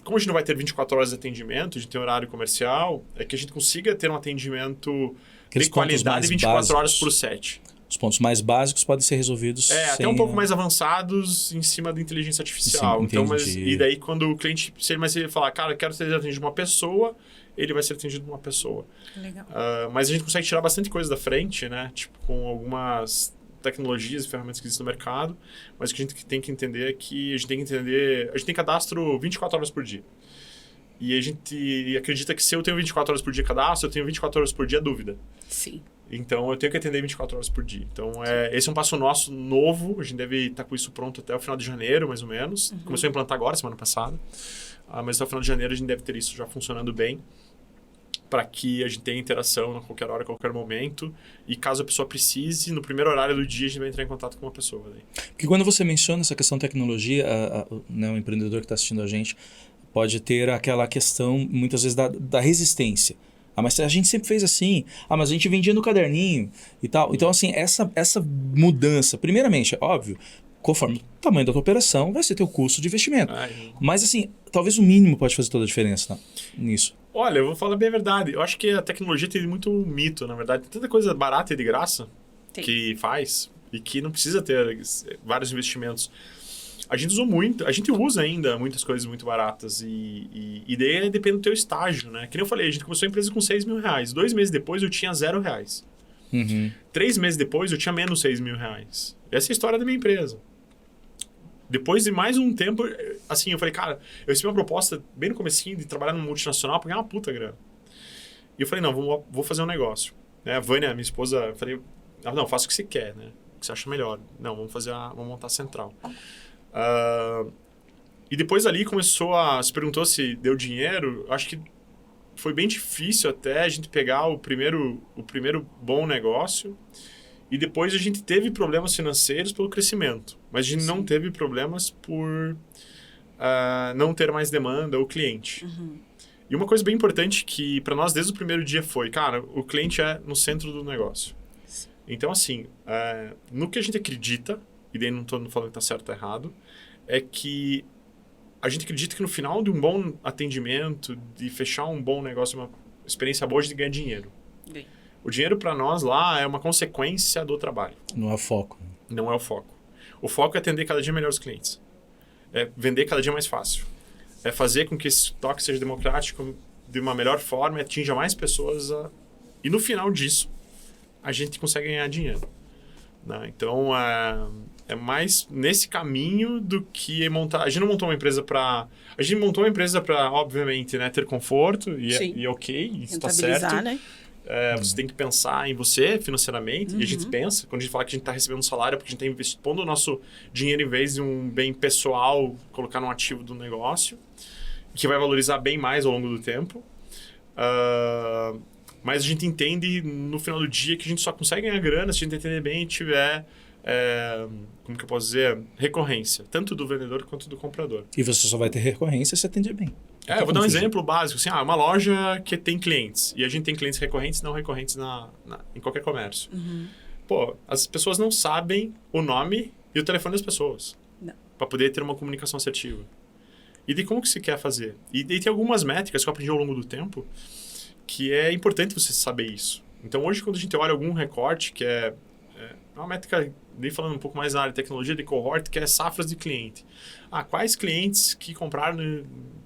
como a gente não vai ter 24 horas de atendimento, a gente tem horário comercial, é que a gente consiga ter um atendimento de qualidade 24 horas por 7. Os pontos mais básicos podem ser resolvidos até um pouco mais avançados em cima da inteligência artificial. Sim, então, e daí quando o cliente, se ele falar, cara, eu quero ser atendido por uma pessoa, ele vai ser atendido por uma pessoa. Legal. Mas a gente consegue tirar bastante coisa da frente, né? Tipo, com algumas tecnologias e ferramentas que existem no mercado, mas o que a gente tem que entender é que a gente tem cadastro 24 horas por dia. E a gente acredita que se eu tenho 24 horas por dia cadastro, eu tenho 24 horas por dia dúvida. Sim. Então, eu tenho que atender 24 horas por dia. Então, esse é um passo nosso novo. A gente deve estar com isso pronto até o final de janeiro, mais ou menos. Começou a implantar agora, semana passada. Mas até o final de janeiro a gente deve ter isso já funcionando bem, para que a gente tenha interação a qualquer hora, a qualquer momento. E caso a pessoa precise, no primeiro horário do dia, a gente vai entrar em contato com uma pessoa. Daí. Porque quando você menciona essa questão de tecnologia, né, o empreendedor que está assistindo a gente pode ter aquela questão, muitas vezes, da resistência. Mas a gente sempre fez assim. Mas a gente vendia no caderninho e tal. Então, assim, essa mudança, primeiramente, é óbvio, conforme o tamanho da tua operação, vai ser teu custo de investimento. Mas, assim, talvez o mínimo pode fazer toda a diferença nisso. Olha, eu vou falar bem a verdade. Eu acho que a tecnologia tem muito mito, na verdade. Tem tanta coisa barata e de graça que faz e que não precisa ter vários investimentos. A gente usou muito, a gente usa ainda muitas coisas muito baratas e daí depende do teu estágio, né? Que nem eu falei, a gente começou a empresa com R$6.000. 2 meses depois eu tinha R$0. 3 meses depois eu tinha menos R$6.000. Essa é a história da minha empresa. Depois de mais um tempo, assim, eu falei, cara, eu recebi uma proposta bem no comecinho de trabalhar numa multinacional pra ganhar uma puta grana. E eu falei, não, vou fazer um negócio. Né? A Vânia, minha esposa, eu falei, não, faça o que você quer, né? O que você acha melhor. Não, vamos montar a central. E depois ali se perguntou se deu dinheiro. Acho que foi bem difícil até a gente pegar o primeiro bom negócio. E depois a gente teve problemas financeiros pelo crescimento. Mas a gente não teve problemas por não ter mais demanda ou cliente. E uma coisa bem importante que para nós desde o primeiro dia foi, cara, o cliente é no centro do negócio. Então assim, no que a gente acredita, e daí não estou falando que está certo ou errado, é que a gente acredita que no final de um bom atendimento, de fechar um bom negócio, uma experiência boa, a gente ganha dinheiro. Bem. O dinheiro para nós lá é uma consequência do trabalho. Não é o foco. Não é o foco. O foco é atender cada dia melhor os clientes. É vender cada dia mais fácil. É fazer com que esse estoque seja democrático de uma melhor forma e atinja mais pessoas. E no final disso, a gente consegue ganhar dinheiro. Né? Então, é mais nesse caminho do que montar... A gente não montou uma empresa para... A gente montou uma empresa para, obviamente, né, ter conforto e é ok, isso está certo. Né? Você tem que pensar em você financeiramente, e a gente pensa, quando a gente fala que a gente está recebendo um salário, é porque a gente está pondo o nosso dinheiro em vez de um bem pessoal, colocar num ativo do negócio, que vai valorizar bem mais ao longo do tempo. Mas a gente entende no final do dia que a gente só consegue ganhar grana se a gente entender bem e tiver, como que eu posso dizer, recorrência, tanto do vendedor quanto do comprador. E você só vai ter recorrência se atender bem. Eu vou dar um exemplo básico, assim, uma loja que tem clientes, e a gente tem clientes recorrentes e não recorrentes em qualquer comércio. Pô, as pessoas não sabem o nome e o telefone das pessoas para poder ter uma comunicação assertiva. E de como que se quer fazer? E tem algumas métricas que eu aprendi ao longo do tempo que é importante você saber isso. Então, hoje, quando a gente olha algum recorte, que é uma métrica, nem falando um pouco mais na área de tecnologia, de cohort, que é safras de cliente. Quais clientes que compraram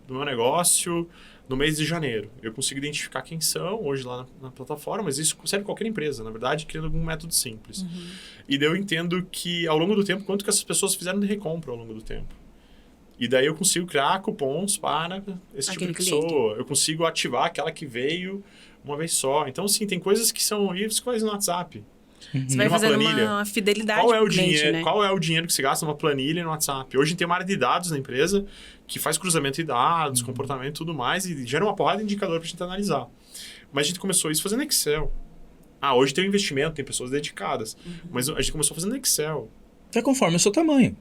no meu negócio no mês de janeiro? Eu consigo identificar quem são hoje lá na plataforma, mas isso serve qualquer empresa, na verdade, criando algum método simples. E daí eu entendo que, ao longo do tempo, quanto que essas pessoas fizeram de recompra ao longo do tempo. E daí eu consigo criar cupons para esse tipo de pessoa. Eu consigo ativar aquela que veio uma vez só. Então, sim, tem coisas que são isso que faz no WhatsApp. Você vai fazendo uma fidelidade qual é o cliente, dinheiro, né? Qual é o dinheiro que você gasta numa planilha no WhatsApp? Hoje a gente tem uma área de dados na empresa que faz cruzamento de dados, comportamento e tudo mais, e gera uma porrada de indicador para a gente analisar. Mas a gente começou isso fazendo Excel. Hoje tem um investimento, tem pessoas dedicadas. Mas a gente começou fazendo Excel. É conforme o seu tamanho.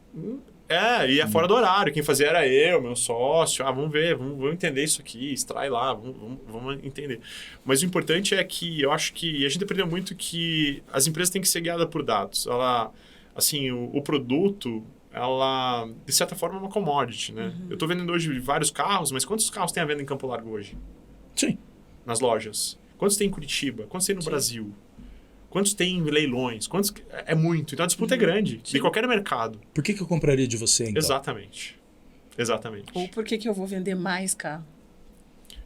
E é fora do horário. Quem fazia era eu, meu sócio. Vamos ver, vamos entender isso aqui, extrai lá, vamos entender. Mas o importante é que eu acho que, e a gente aprendeu muito que as empresas têm que ser guiadas por dados. O produto, de certa forma, é uma commodity, né? Eu estou vendendo hoje vários carros, mas quantos carros tem à venda em Campo Largo hoje? Sim. Nas lojas. Quantos tem em Curitiba? Quantos tem no Brasil? Quantos tem em leilões? É muito. Então a disputa é grande. De qualquer mercado. Por que eu compraria de você, então? Exatamente. Ou por que eu vou vender mais carro?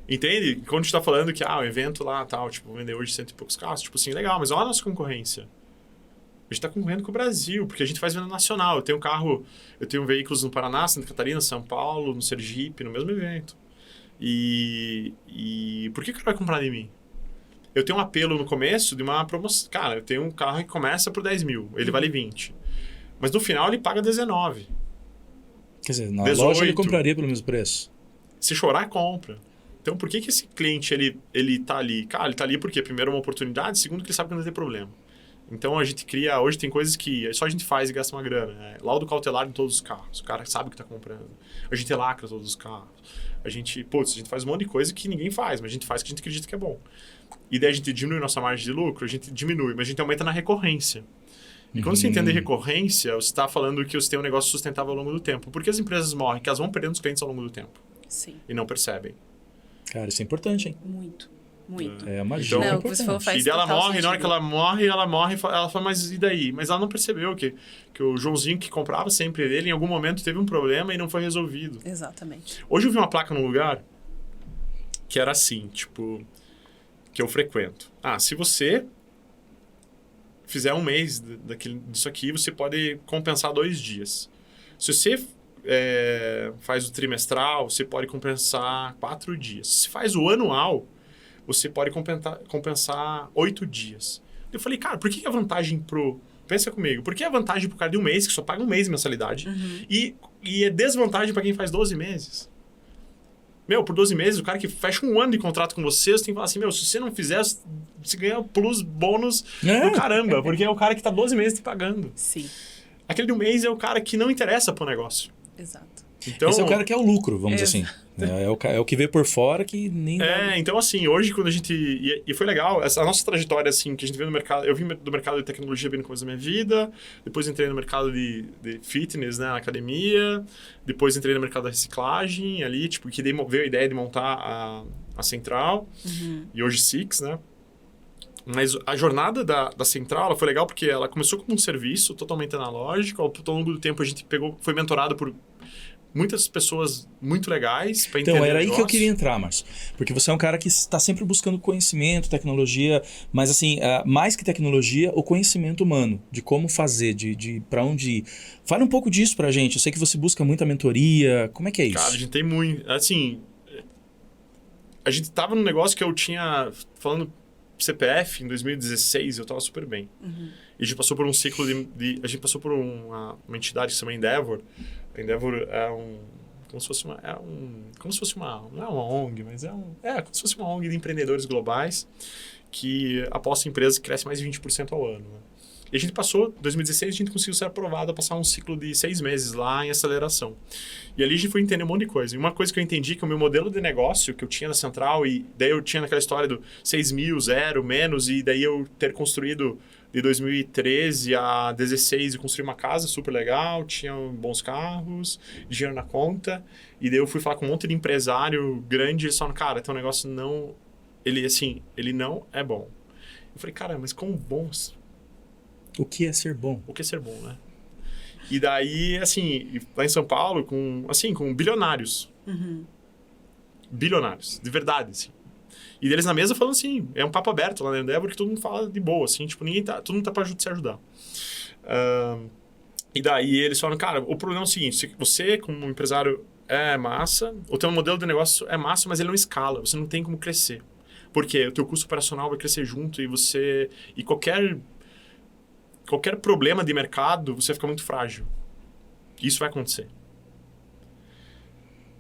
Entende? Quando a gente está falando que o evento lá, tal, tipo, vender hoje 100 e poucos carros, tipo assim, legal, mas olha a nossa concorrência. A gente está concorrendo com o Brasil, porque a gente faz venda nacional. Eu tenho veículos no Paraná, Santa Catarina, São Paulo, no Sergipe, no mesmo evento. E por que o cara vai comprar de mim? Eu tenho um apelo no começo de uma promoção. Cara, eu tenho um carro que começa por 10 mil, ele vale 20. Mas no final ele paga 19. Quer dizer, na 18. loja ele compraria pelo mesmo preço. Se chorar, compra. Então por que esse cliente ele tá ali? Cara, ele tá ali porque primeiro é uma oportunidade, segundo que ele sabe que não tem problema. Então a gente cria, hoje tem coisas que só a gente faz e gasta uma grana. Laudo cautelar em todos os carros. O cara sabe o que tá comprando. A gente lacra todos os carros. A gente faz um monte de coisa que ninguém faz, mas a gente faz que a gente acredita que é bom. E daí a gente diminui nossa margem de lucro, a gente diminui, mas a gente aumenta na recorrência. E quando você entende recorrência, você está falando que você tem um negócio sustentável ao longo do tempo. Por que as empresas morrem? Porque elas vão perdendo os clientes ao longo do tempo. Sim. E não percebem. Cara, isso é importante, hein? Muito. É uma dica então, o que você falou faz e daí ela total morre, sentido. na hora que ela morre, ela fala, mas e daí? Mas ela não percebeu que o Joãozinho que comprava sempre dele, em algum momento teve um problema e não foi resolvido. Exatamente. Hoje eu vi uma placa num lugar que era assim, tipo, que eu frequento. Se você fizer um mês disso aqui, você pode compensar 2 dias. Se você faz o trimestral, você pode compensar 4 dias. Se faz o anual, você pode compensar 8 dias. Eu falei, cara, por que a vantagem Pensa comigo, por que a vantagem pro cara de um mês, que só paga um mês de mensalidade, e é desvantagem para quem faz 12 meses? Por 12 meses, o cara que fecha um ano de contrato com você tem que falar assim, se você não fizer, você ganha plus, bônus do caramba, porque é o cara que tá 12 meses te pagando. Sim. Aquele de um mês é o cara que não interessa pro negócio. Exato. Então, esse é o cara que é o lucro, vamos dizer assim. É o que vê por fora que nem... Então assim, hoje quando a gente... E foi legal, a nossa trajetória assim, que a gente vê no mercado... Eu vim do mercado de tecnologia bem no começo da minha vida, depois entrei no mercado de fitness, né, na academia, depois entrei no mercado da reciclagem ali, tipo, que veio a ideia de montar a Central, e hoje Six, né? Mas a jornada da Central ela foi legal porque ela começou como um serviço totalmente analógico, ao longo do tempo a gente foi mentorado por muitas pessoas muito legais para entender. Então, era aí que eu queria entrar, Márcio. Porque você é um cara que está sempre buscando conhecimento, tecnologia, mas assim, mais que tecnologia, o conhecimento humano, de como fazer, de para onde ir. Fala um pouco disso pra gente. Eu sei que você busca muita mentoria. Como é que é isso? Cara, a gente tem muito... Assim, a gente tava num negócio que eu tinha... Falando CPF, em 2016, eu estava super bem. E a gente passou por um ciclo a gente passou por uma entidade que se chama Endeavor. A Endeavor é como se fosse uma... Não é uma ONG, mas como se fosse uma ONG de empreendedores globais que aposta em empresas que crescem mais de 20% ao ano, né? E a gente passou, em 2016, a gente conseguiu ser aprovado a passar um ciclo de 6 meses lá em aceleração. E ali a gente foi entender um monte de coisa. E uma coisa que eu entendi que o meu modelo de negócio que eu tinha na Central, e daí eu tinha naquela história do 6 mil, 0, menos, e daí eu ter construído de 2013 a 16 e construí uma casa super legal, tinha bons carros, dinheiro na conta, e daí eu fui falar com um monte de empresário grande e eles falaram, cara, teu negócio não... Ele não é bom. Eu falei, cara, mas como bom... O que é ser bom? O que é ser bom, né? E daí, assim, lá em São Paulo, com bilionários. Bilionários, de verdade, assim. E deles na mesa falando assim, é um papo aberto lá na Endeavor que todo mundo fala de boa, assim, tipo, todo mundo tá pra se ajudar. E daí eles falam, cara, o problema é o seguinte, você como empresário é massa, o teu modelo de negócio é massa, mas ele não escala, você não tem como crescer. Porque o teu custo operacional vai crescer junto e qualquer problema de mercado, você fica muito frágil. Isso vai acontecer.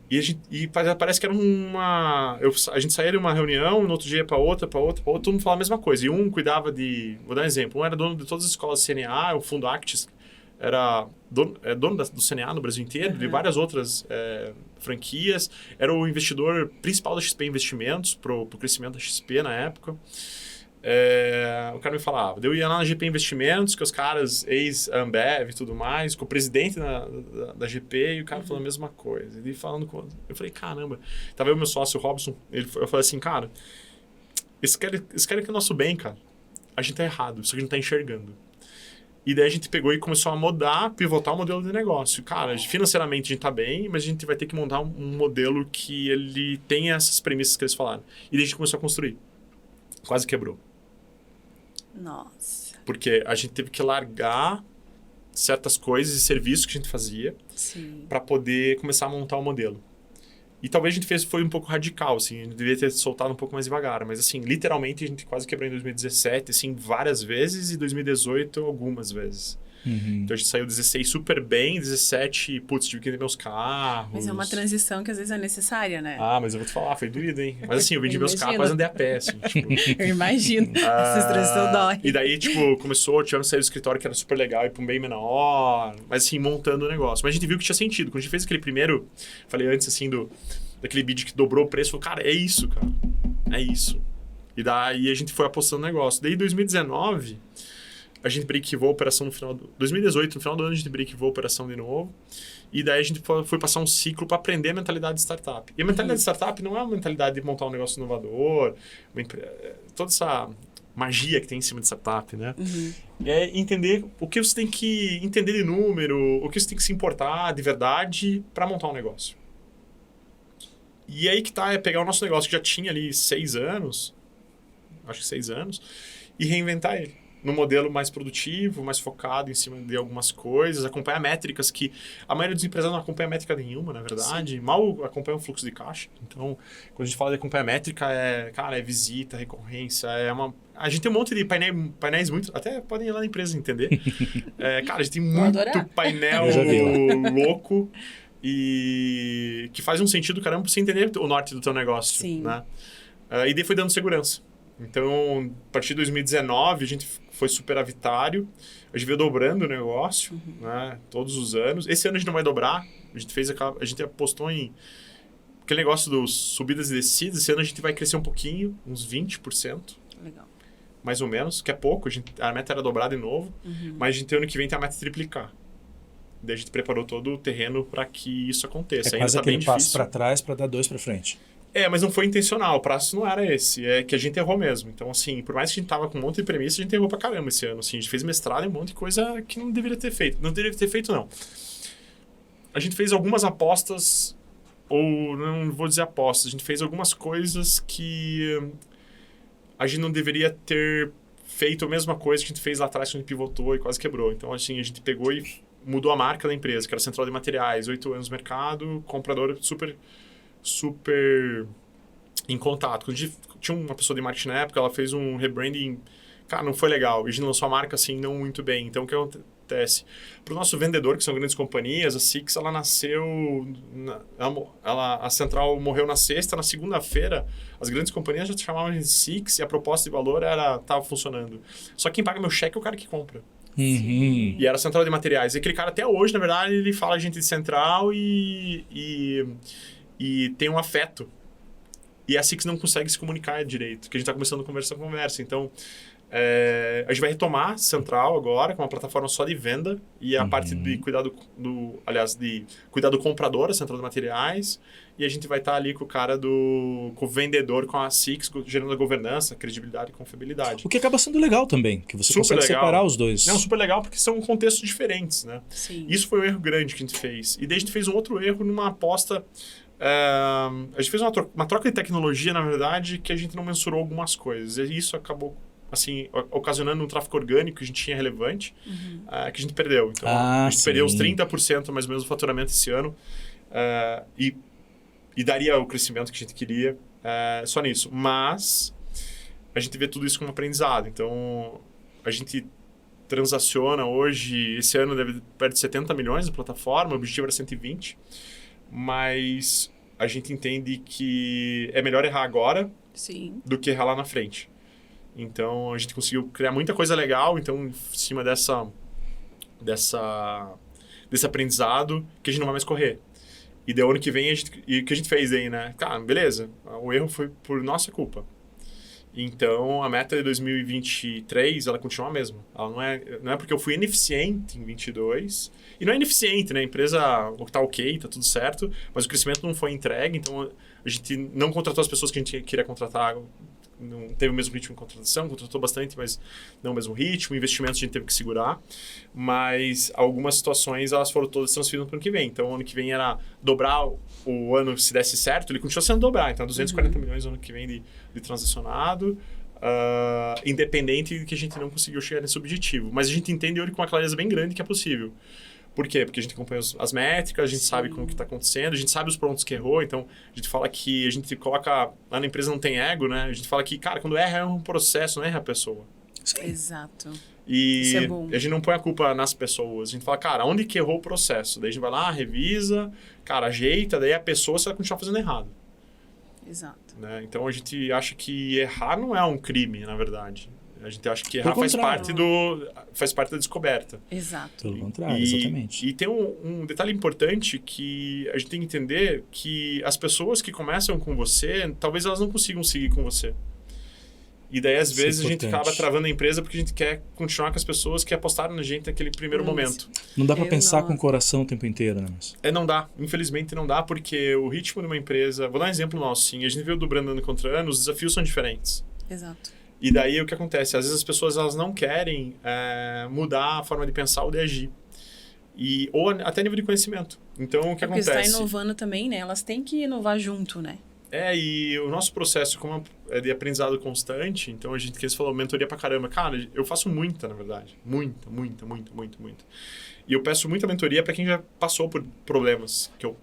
E parece que era a gente saía de uma reunião, no outro dia para outra, todo mundo falava a mesma coisa. E um cuidava vou dar um exemplo, um era dono de todas as escolas CNA, o Fundo Actis, era dono do CNA no Brasil inteiro, de várias outras franquias, era o investidor principal da XP Investimentos, pro crescimento da XP na época. O cara me falava, eu ia lá na GP Investimentos, que os caras, ex-Ambev e tudo mais, com o presidente da GP, e o cara falando a mesma coisa. Ele falando eu falei, caramba, tava eu e meu sócio, o Robson, eu falei assim, cara, eles querem que o nosso bem, cara. A gente tá errado, isso aqui a gente tá enxergando. E daí a gente pegou e começou a pivotar o modelo de negócio. Cara, financeiramente a gente tá bem, mas a gente vai ter que montar um modelo que ele tenha essas premissas que eles falaram. E daí a gente começou a construir. Quase quebrou. Nossa. Porque a gente teve que largar certas coisas e serviços que a gente fazia para poder começar a montar o modelo. E talvez a gente foi um pouco radical, assim, a gente devia ter soltado um pouco mais devagar, mas assim, literalmente a gente quase quebrou em 2017, assim, várias vezes, e 2018 algumas vezes. Então a gente saiu 16 super bem, 17, putz, tive que vender meus carros. Mas é uma transição que às vezes é necessária, né? Mas eu vou te falar, foi doído, hein? Mas assim, eu vendi meus carros, quase andei a pé, assim, tipo... Eu imagino, essa transição dói. E daí, tipo, tivemos que sair do escritório que era super legal, ir pra um bem menor, mas assim, montando o negócio. Mas a gente viu que tinha sentido. Quando a gente fez aquele primeiro, falei antes, assim, daquele bid que dobrou o preço, falei, cara, é isso, cara. É isso. E daí a gente foi apostando no negócio. Daí, em 2019... a gente breakivou a operação no final 2018, no final do ano a gente breakivou a operação de novo. E daí a gente foi passar um ciclo para aprender a mentalidade de startup. E a mentalidade de startup não é uma mentalidade de montar um negócio inovador, toda essa magia que tem em cima de startup, né? É entender o que você tem que entender de número, o que você tem que se importar de verdade para montar um negócio. E aí que tá, é pegar o nosso negócio que já tinha ali 6 anos, acho que 6 anos, e reinventar ele. Num modelo mais produtivo, mais focado em cima de algumas coisas, acompanhar métricas que a maioria dos empresários não acompanha métrica nenhuma, na verdade. Sim. Mal acompanha o fluxo de caixa. Então, quando a gente fala de acompanhar métrica, é visita, recorrência, a gente tem um monte de painéis muito... Até podem ir lá na empresa entender. Cara, a gente tem muito painel louco e que faz um sentido, caramba, pra você entender o norte do teu negócio. Sim. Né? E daí foi dando segurança. Então, a partir de 2019, a gente foi superavitário. A gente veio dobrando o negócio, né, todos os anos. Esse ano a gente não vai dobrar. A gente apostou em aquele negócio dos subidas e descidas. Esse ano a gente vai crescer um pouquinho, uns 20%. Legal. Mais ou menos, que é pouco. A meta era dobrar de novo. Mas a gente, ano que vem, tem a meta triplicar. Daí a gente preparou todo o terreno para que isso aconteça. É quase aquele passo para trás para dar 2 para frente. Mas não foi intencional, o prazo não era esse, é que a gente errou mesmo. Então, assim, por mais que a gente tava com um monte de premissa, a gente errou pra caramba esse ano, assim, a gente fez mestrado em um monte de coisa que não deveria ter feito. Não deveria ter feito, não. A gente fez algumas apostas, ou não vou dizer apostas, a gente fez algumas coisas que a gente não deveria ter feito a mesma coisa que a gente fez lá atrás, quando a gente pivotou e quase quebrou. Então, assim, a gente pegou e mudou a marca da empresa, que era Central de Materiais, 8 anos no mercado, comprador super em contato. Quando a gente tinha uma pessoa de marketing na época, ela fez um rebranding, cara, não foi legal. A gente lançou a marca assim, não muito bem. Então, o que acontece? Para o nosso vendedor, que são grandes companhias, a Six, ela nasceu... a central morreu na sexta, na segunda-feira, as grandes companhias já chamavam de Six e a proposta de valor estava funcionando. Só quem paga meu cheque é o cara que compra. Uhum. E era a central de materiais. E aquele cara, até hoje, na verdade, ele fala a gente de central e tem um afeto. E a Six não consegue se comunicar direito, que a gente está começando a conversa. Então, a gente vai retomar Central agora, com uma plataforma só de venda, e a parte de cuidar de cuidar do comprador, a central de materiais, e a gente vai estar ali com o cara com o vendedor, com a Six, gerando a governança, credibilidade e confiabilidade. O que acaba sendo legal também, que você Super consegue legal. Separar os dois. Não, super legal, porque são contextos diferentes, né? Sim. Isso foi um erro grande que a gente fez. E daí a gente fez um outro erro numa aposta... a gente fez uma troca de tecnologia, na verdade, que a gente não mensurou algumas coisas. E isso acabou, assim, ocasionando um tráfego orgânico que a gente tinha relevante, que a gente perdeu. Então, a gente perdeu uns 30% mais ou menos do faturamento esse ano. E daria o crescimento que a gente queria só nisso. Mas a gente vê tudo isso como aprendizado. Então, a gente transaciona hoje, esse ano deve perto de 70 milhões na plataforma, o objetivo era 120. Mas a gente entende que é melhor errar agora Sim. do que errar lá na frente. Então, a gente conseguiu criar muita coisa legal, então, em cima desse aprendizado, que a gente não vai mais correr. E daí, ano que vem, o que a gente fez aí, né? Cara, beleza, o erro foi por nossa culpa. Então, a meta de 2023, ela continua a mesma. Ela não é porque eu fui ineficiente em 22. E não é ineficiente, né? A empresa tá ok, tá tudo certo, mas o crescimento não foi entregue, então a gente não contratou as pessoas que a gente queria contratar, não teve o mesmo ritmo de contratação, contratou bastante, mas não o mesmo ritmo, investimentos a gente teve que segurar, mas algumas situações, elas foram todas transferidas para o ano que vem. Então, o ano que vem era dobrar o ano, se desse certo, ele continua sendo dobrar, então 240 milhões no ano que vem de transacionado, independente de que a gente não conseguiu chegar nesse objetivo. Mas a gente entende hoje com uma clareza bem grande que é possível. Por quê? Porque a gente acompanha as métricas, a gente sabe como que está acontecendo, a gente sabe os pontos que errou, então a gente fala que a gente coloca... Lá na empresa não tem ego, né? A gente fala que, cara, quando erra é um processo, não erra a pessoa. Sim. Exato. E isso é bom. A gente não põe a culpa nas pessoas, a gente fala, cara, onde que errou o processo? Daí a gente vai lá, revisa, cara, ajeita, daí a pessoa você vai continuar fazendo errado. Exato. Né? Então a gente acha que errar não é um crime, na verdade. A gente acha que errar faz parte da descoberta. Exato. Pelo contrário, exatamente. E tem um detalhe importante que a gente tem que entender, que as pessoas que começam com você, talvez elas não consigam seguir com você. E daí, às vezes, a gente acaba travando a empresa porque a gente quer continuar com as pessoas que apostaram na gente naquele primeiro momento. Não dá pra pensar com o coração o tempo inteiro, né? Não dá. Infelizmente, não dá, porque o ritmo de uma empresa... Vou dar um exemplo nosso, sim. A gente viu dobrando ano contra ano, os desafios são diferentes. Exato. E daí, o que acontece? Às vezes, as pessoas elas não querem mudar a forma de pensar ou de agir. Ou até nível de conhecimento. Então, o que acontece? Porque você está inovando também, né? Elas têm que inovar junto, né? E o nosso processo, como é de aprendizado constante, então a gente, que você falou, mentoria pra caramba. Cara, eu faço muita, na verdade. Muita. E eu peço muita mentoria para quem já passou por problemas que eu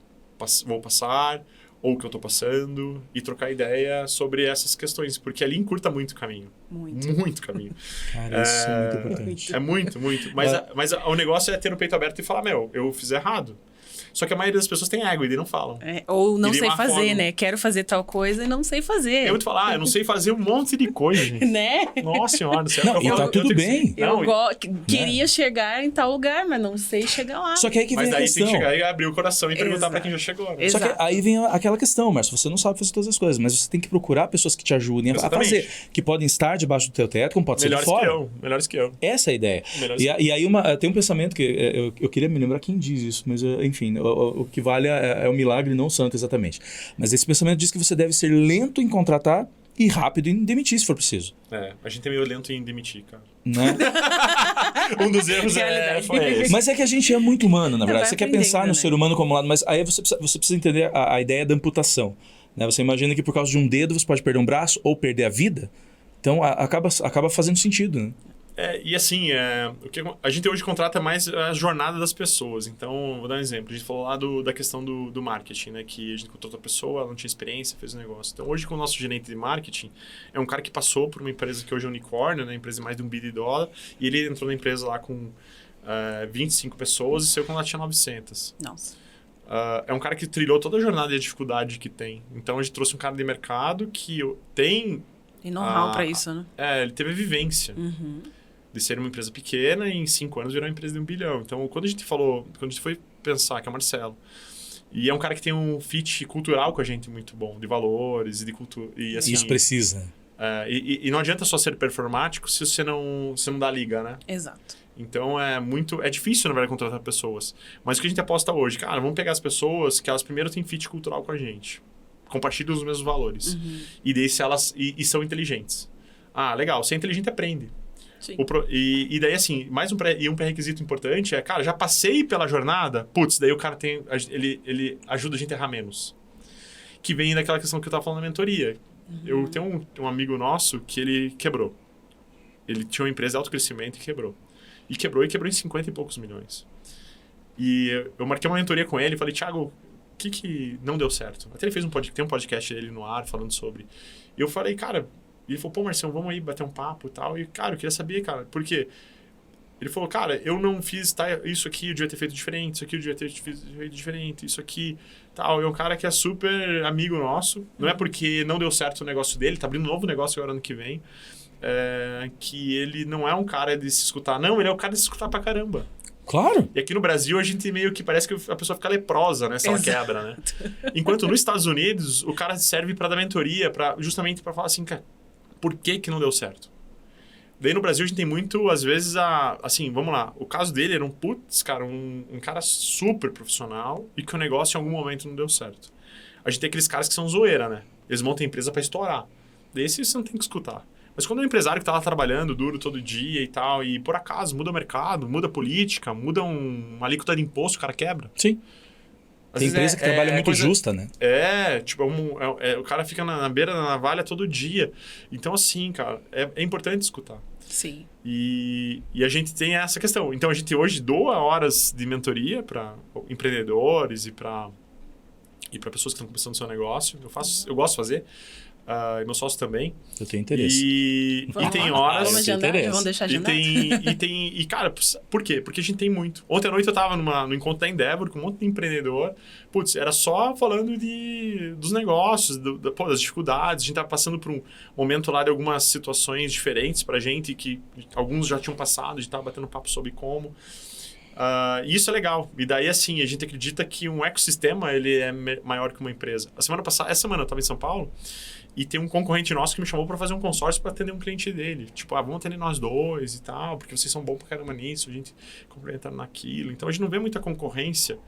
vou passar, ou que eu tô passando, e trocar ideia sobre essas questões, porque ali encurta muito o caminho. Muito caminho. Cara, isso é muito importante. É muito. Mas o negócio é ter o peito aberto e falar, eu fiz errado. Só que a maioria das pessoas tem ego e não falam. Ou não sei fazer, né? Quero fazer tal coisa e não sei fazer. Eu vou te falar, eu não sei fazer um monte de coisa, gente. Né? Nossa senhora do céu. Não, e tá tudo bem. Eu queria chegar em tal lugar, mas não sei chegar lá. Só que aí que vem a questão. Mas daí tem que chegar e abrir o coração e perguntar pra quem já chegou. Né? Só que aí vem aquela questão, Márcio, você não sabe fazer todas as coisas, mas você tem que procurar pessoas que te ajudem a fazer. Que podem estar debaixo do teu teto, como pode ser de fora. Melhores que eu. Essa é a ideia. E aí tem um pensamento que eu queria me lembrar quem diz isso, mas enfim, o que vale é o milagre, não o santo exatamente. Mas esse pensamento diz que você deve ser lento em contratar e rápido em demitir, se for preciso. A gente é meio lento em demitir, cara. Né? Um dos erros foi esse. Mas é que a gente é muito humano, na verdade. Você quer pensar no né? ser humano como lado, mas aí você precisa entender a ideia da amputação. Né? Você imagina que por causa de um dedo você pode perder um braço ou perder a vida. Então acaba fazendo sentido, né? E assim, o que a gente hoje contrata mais a jornada das pessoas. Então, vou dar um exemplo. A gente falou lá da questão do marketing, né? Que a gente contratou a pessoa, ela não tinha experiência, fez o negócio. Então, hoje com o nosso gerente de marketing, é um cara que passou por uma empresa que hoje é unicórnio, né? Empresa de mais de $1 bilhão. E ele entrou na empresa lá com 25 pessoas e saiu quando ela tinha 900. Nossa. É um cara que trilhou toda a jornada e a dificuldade que tem. Então, a gente trouxe um cara de mercado que tem... Tem know-how pra isso, né? Ele teve a vivência. Uhum. De ser uma empresa pequena e em 5 anos virar uma empresa de $1 bilhão. Então, quando a gente foi pensar, que é o Marcelo, e é um cara que tem um fit cultural com a gente muito bom, de valores e de cultura. E, assim, isso precisa. E não adianta só ser performático se você não dá liga, né? Exato. Então, é difícil, na verdade, contratar pessoas. Mas o que a gente aposta hoje? Cara, vamos pegar as pessoas que elas primeiro têm fit cultural com a gente. Compartilham os mesmos valores. Uhum. E daí, se elas... E são inteligentes. Legal. Se é inteligente, aprende. Sim. E daí, assim, um pré-requisito importante é, cara, já passei pela jornada, daí o cara ele ajuda a gente a errar menos. Que vem daquela questão que eu tava falando na mentoria. Uhum. Eu tenho um amigo nosso que ele quebrou. Ele tinha uma empresa de alto crescimento e quebrou. E quebrou em 50 e poucos milhões. E eu marquei uma mentoria com ele e falei, Thiago, o que não deu certo? Até ele tem um podcast dele no ar falando sobre. E eu falei, cara... E ele falou, pô, Marcelo, vamos aí bater um papo e tal. E, cara, eu queria saber, cara, por quê? Ele falou, cara, eu não fiz isso aqui, eu devia ter feito diferente, isso aqui eu devia ter feito diferente, isso aqui, tal. E é um cara que é super amigo nosso. Não é porque não deu certo o negócio dele, tá abrindo um novo negócio agora ano que vem. Que ele não é um cara de se escutar. Não, ele é um cara de se escutar pra caramba. Claro. E aqui no Brasil, a gente meio que parece que a pessoa fica leprosa, né? Se ela quebra, né? Enquanto nos Estados Unidos, o cara serve pra dar mentoria, justamente pra falar assim, cara, por que não deu certo? Daí no Brasil a gente tem muito, às vezes, assim, vamos lá, o caso dele era um cara super profissional e que o negócio em algum momento não deu certo. A gente tem aqueles caras que são zoeira, né? Eles montam a empresa pra estourar. Desse você não tem que escutar. Mas quando é um empresário que tá lá trabalhando duro todo dia e tal, e por acaso muda o mercado, muda a política, muda uma alíquota de imposto, o cara quebra. Sim. Tem empresa que trabalha muito justa, né? O cara fica na beira da navalha todo dia. Então, assim, cara, é importante escutar. Sim. E a gente tem essa questão. Então, a gente hoje doa horas de mentoria para empreendedores e para pessoas que estão começando o seu negócio. Eu gosto de fazer. E meu sócio também. Eu tenho interesse. E tem horas... Vamos deixar de andar. E, cara, por quê? Porque a gente tem muito. Ontem à noite eu tava no encontro da Endeavor com um monte de empreendedor. Era só falando dos negócios, das dificuldades. A gente tava passando por um momento lá de algumas situações diferentes pra gente, que alguns já tinham passado, a gente tava batendo papo sobre como. E isso é legal. E daí, assim, a gente acredita que um ecossistema ele é maior que uma empresa. Essa semana eu tava em São Paulo e tem um concorrente nosso que me chamou para fazer um consórcio para atender um cliente dele. Tipo, vamos atender nós dois e tal, porque vocês são bons pra caramba nisso, a gente complementando naquilo. Então, a gente não vê muita concorrência.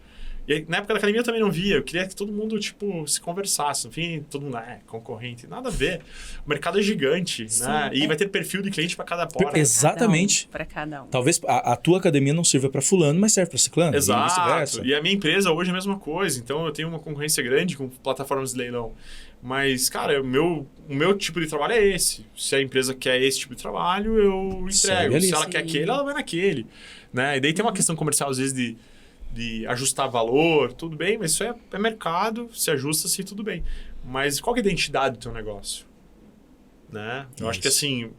E aí, na época da academia eu também não via. Eu queria que todo mundo, tipo, se conversasse. No fim, todo mundo, concorrente. Nada a ver. O mercado é gigante, sim, né? E vai ter perfil de cliente para cada porta. Exatamente. Para cada um. Talvez a tua academia não sirva para fulano, mas serve para ciclano. Exato. E vice-versa. E a minha empresa hoje é a mesma coisa. Então, eu tenho uma concorrência grande com plataformas de leilão. Mas, cara, o meu tipo de trabalho é esse. Se a empresa quer esse tipo de trabalho, eu entrego. Se ela quer aquele, ela vai naquele. Né? E daí tem uma questão comercial, às vezes, de ajustar valor, tudo bem, mas isso é mercado, se ajusta-se, tudo bem. Mas qual que é a identidade do teu negócio? Né? Eu acho que, assim,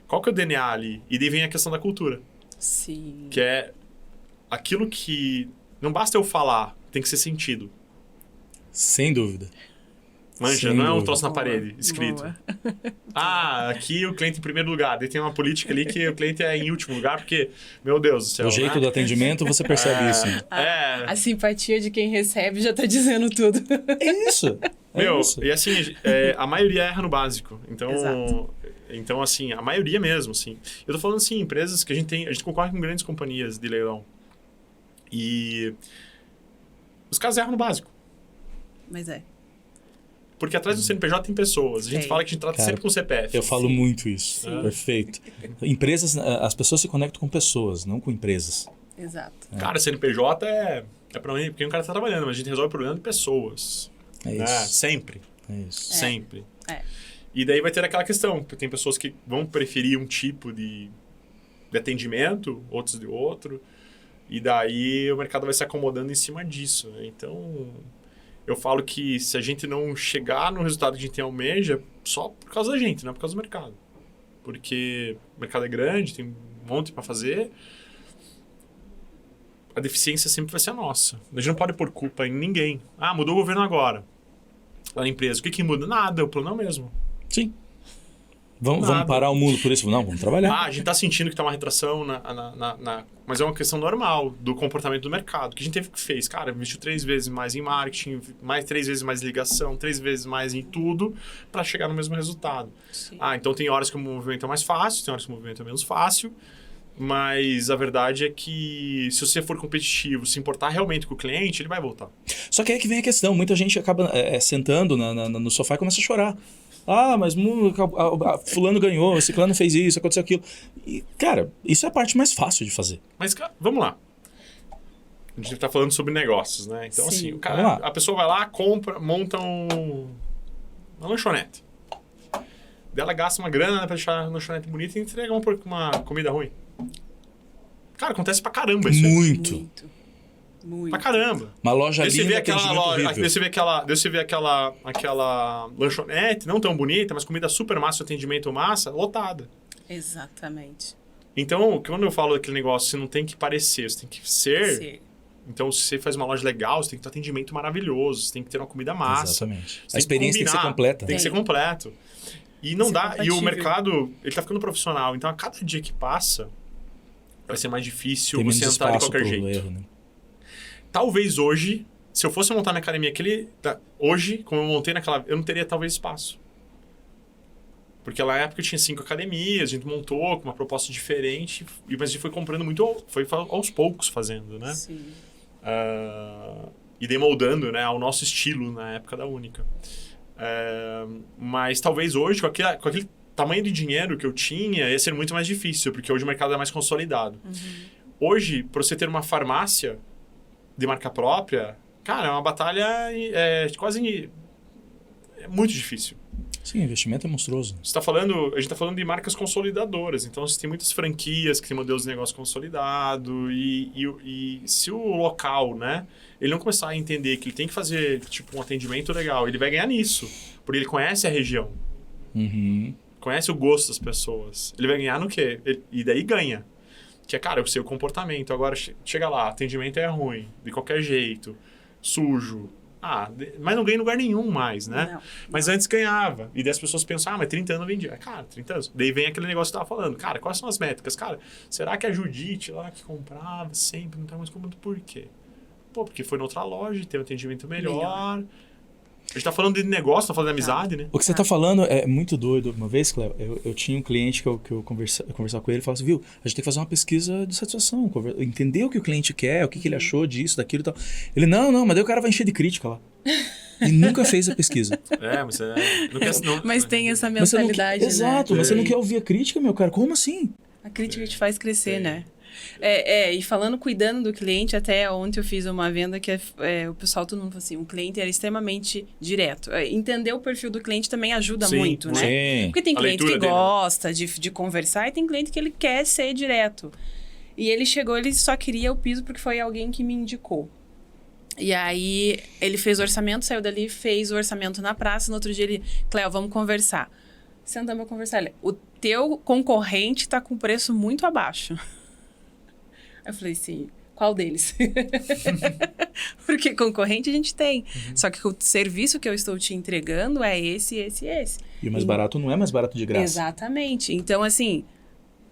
qual que é o DNA ali? E daí vem a questão da cultura. Sim. Que é aquilo que... Não basta eu falar, tem que ser sentido. Sem dúvida. Manja, não é um troço na parede, escrito. Boa. Aqui o cliente em primeiro lugar. Daí tem uma política ali que o cliente é em último lugar, porque, meu Deus do céu. O jeito do atendimento, você percebe isso. Né? A simpatia de quem recebe já tá dizendo tudo. É isso. Isso. E assim, a maioria erra no básico. Então, exato. Então, assim, a maioria mesmo, assim. Eu tô falando, assim, empresas que a gente concorre com grandes companhias de leilão. E os caras erram no básico. Mas Porque atrás do CNPJ tem pessoas. A gente fala que a gente trata sempre com CPF. Eu falo muito isso. Sim. Perfeito. Empresas, as pessoas se conectam com pessoas, não com empresas. Exato. Cara, CNPJ é pra mim, porque o cara tá trabalhando, mas a gente resolve o problema de pessoas. É isso. Né? Sempre. É isso. Sempre. E daí vai ter aquela questão, porque tem pessoas que vão preferir um tipo de de atendimento, outros de outro. E daí o mercado vai se acomodando em cima disso, né? Então, eu falo que se a gente não chegar no resultado que a gente almeja, só por causa da gente, não é por causa do mercado. Porque o mercado é grande, tem um monte para fazer. A deficiência sempre vai ser a nossa. A gente não pode pôr culpa em ninguém. Ah, mudou o governo agora. Lá na empresa. O que muda? Nada, o plano é o mesmo. Sim. Vamos parar o mundo por isso? Não, vamos trabalhar. Ah, a gente tá sentindo que tá uma retração mas é uma questão normal do comportamento do mercado. O que a gente teve que fez? Cara, investiu 3 vezes mais em marketing, 3 vezes mais em ligação, 3 vezes mais em tudo para chegar no mesmo resultado. Sim. Ah, então tem horas que o movimento é mais fácil, tem horas que o movimento é menos fácil, mas a verdade é que se você for competitivo, se importar realmente com o cliente, ele vai voltar. Só que aí que vem a questão. Muita gente acaba sentando no sofá e começa a chorar. Ah, mas fulano ganhou, ciclano fez isso, aconteceu aquilo. E, cara, isso é a parte mais fácil de fazer. Mas, cara, vamos lá. A gente tá falando sobre negócios, né? Então, Sim. assim, a pessoa vai lá, compra, monta uma lanchonete. Daí ela gasta uma grana pra deixar a lanchonete bonita e entrega uma comida ruim. Cara, acontece pra caramba isso aí. Muito. Pra caramba. Uma loja Daí você linda, vê aquela atendimento loja, horrível. daí você vê aquela lanchonete, não tão bonita, mas comida super massa, atendimento massa, lotada. Exatamente. Então, quando eu falo daquele negócio, você não tem que parecer, você tem que ser. Então, se você faz uma loja legal, você tem que ter um atendimento maravilhoso, você tem que ter uma comida massa. Exatamente. Você A experiência tem que ser completa. Tem que ser completo. E não dá. E o compatível. mercado, ele tá ficando profissional. Então, a cada dia que passa, vai ser mais difícil Tem menos você entrar de espaço qualquer pro jeito. erro, né? Talvez hoje, se eu fosse montar minha academia hoje, como eu montei naquela... Eu não teria talvez espaço. Porque lá na época eu tinha 5 academias, a gente montou com uma proposta diferente, mas a gente foi comprando muito, foi aos poucos fazendo, né? Sim. E demoldando, né, ao nosso estilo na época da Única. Mas talvez hoje, com aquele tamanho de dinheiro que eu tinha, ia ser muito mais difícil, porque hoje o mercado é mais consolidado. Hoje, para você ter uma farmácia de marca própria, cara, é uma batalha quase... É muito difícil. Sim, investimento é monstruoso. A gente está falando de marcas consolidadoras, então você tem muitas franquias que têm modelos de negócio consolidado e se o local, né, ele não começar a entender que ele tem que fazer tipo um atendimento legal, ele vai ganhar nisso, porque ele conhece a região, conhece o gosto das pessoas, ele vai ganhar no quê? E daí ganha, que é, cara, o seu comportamento. Agora chega lá, atendimento é ruim, de qualquer jeito, sujo. Mas não ganha em lugar nenhum mais, né? Não. Mas antes ganhava. E daí as pessoas pensam, mas 30 anos eu vendia. Cara, 30 anos. Daí vem aquele negócio que eu tava falando. Cara, quais são as métricas? Cara, será que a Judite lá que comprava sempre não tá mais comprando por quê? Pô, porque foi noutra loja, tem um atendimento melhor. A gente tá falando de negócio, tá falando de amizade, né? O que você tá falando é muito doido. Uma vez, Cléo, eu tinha um cliente que eu conversava com ele e falava assim, viu, a gente tem que fazer uma pesquisa de satisfação, entender o que o cliente quer, o que ele achou disso, daquilo e tal. Ele, não, mas daí o cara vai encher de crítica lá. E nunca fez a pesquisa. Mas tem essa Mas você não mentalidade, quer, né? exato, mas você não quer ouvir a crítica, meu cara? Como assim? A crítica te faz crescer, né? E falando, cuidando do cliente, até ontem eu fiz uma venda que o pessoal, todo mundo falou assim, o cliente era extremamente direto. Entender o perfil do cliente também ajuda muito, né? Sim. Porque tem A cliente leitura que dele, né? gosta de conversar e tem cliente que ele quer ser direto. E ele chegou, ele só queria o piso porque foi alguém que me indicou. E aí, ele fez o orçamento, saiu dali, fez o orçamento na praça. No outro dia, ele... Cléo, vamos conversar. Sentamos a conversar. Ele, o teu concorrente tá com preço muito abaixo. Aí eu falei assim, qual deles? Porque concorrente a gente tem. Só que o serviço que eu estou te entregando é esse. E o mais barato não é mais barato de graça. Exatamente. Então, assim,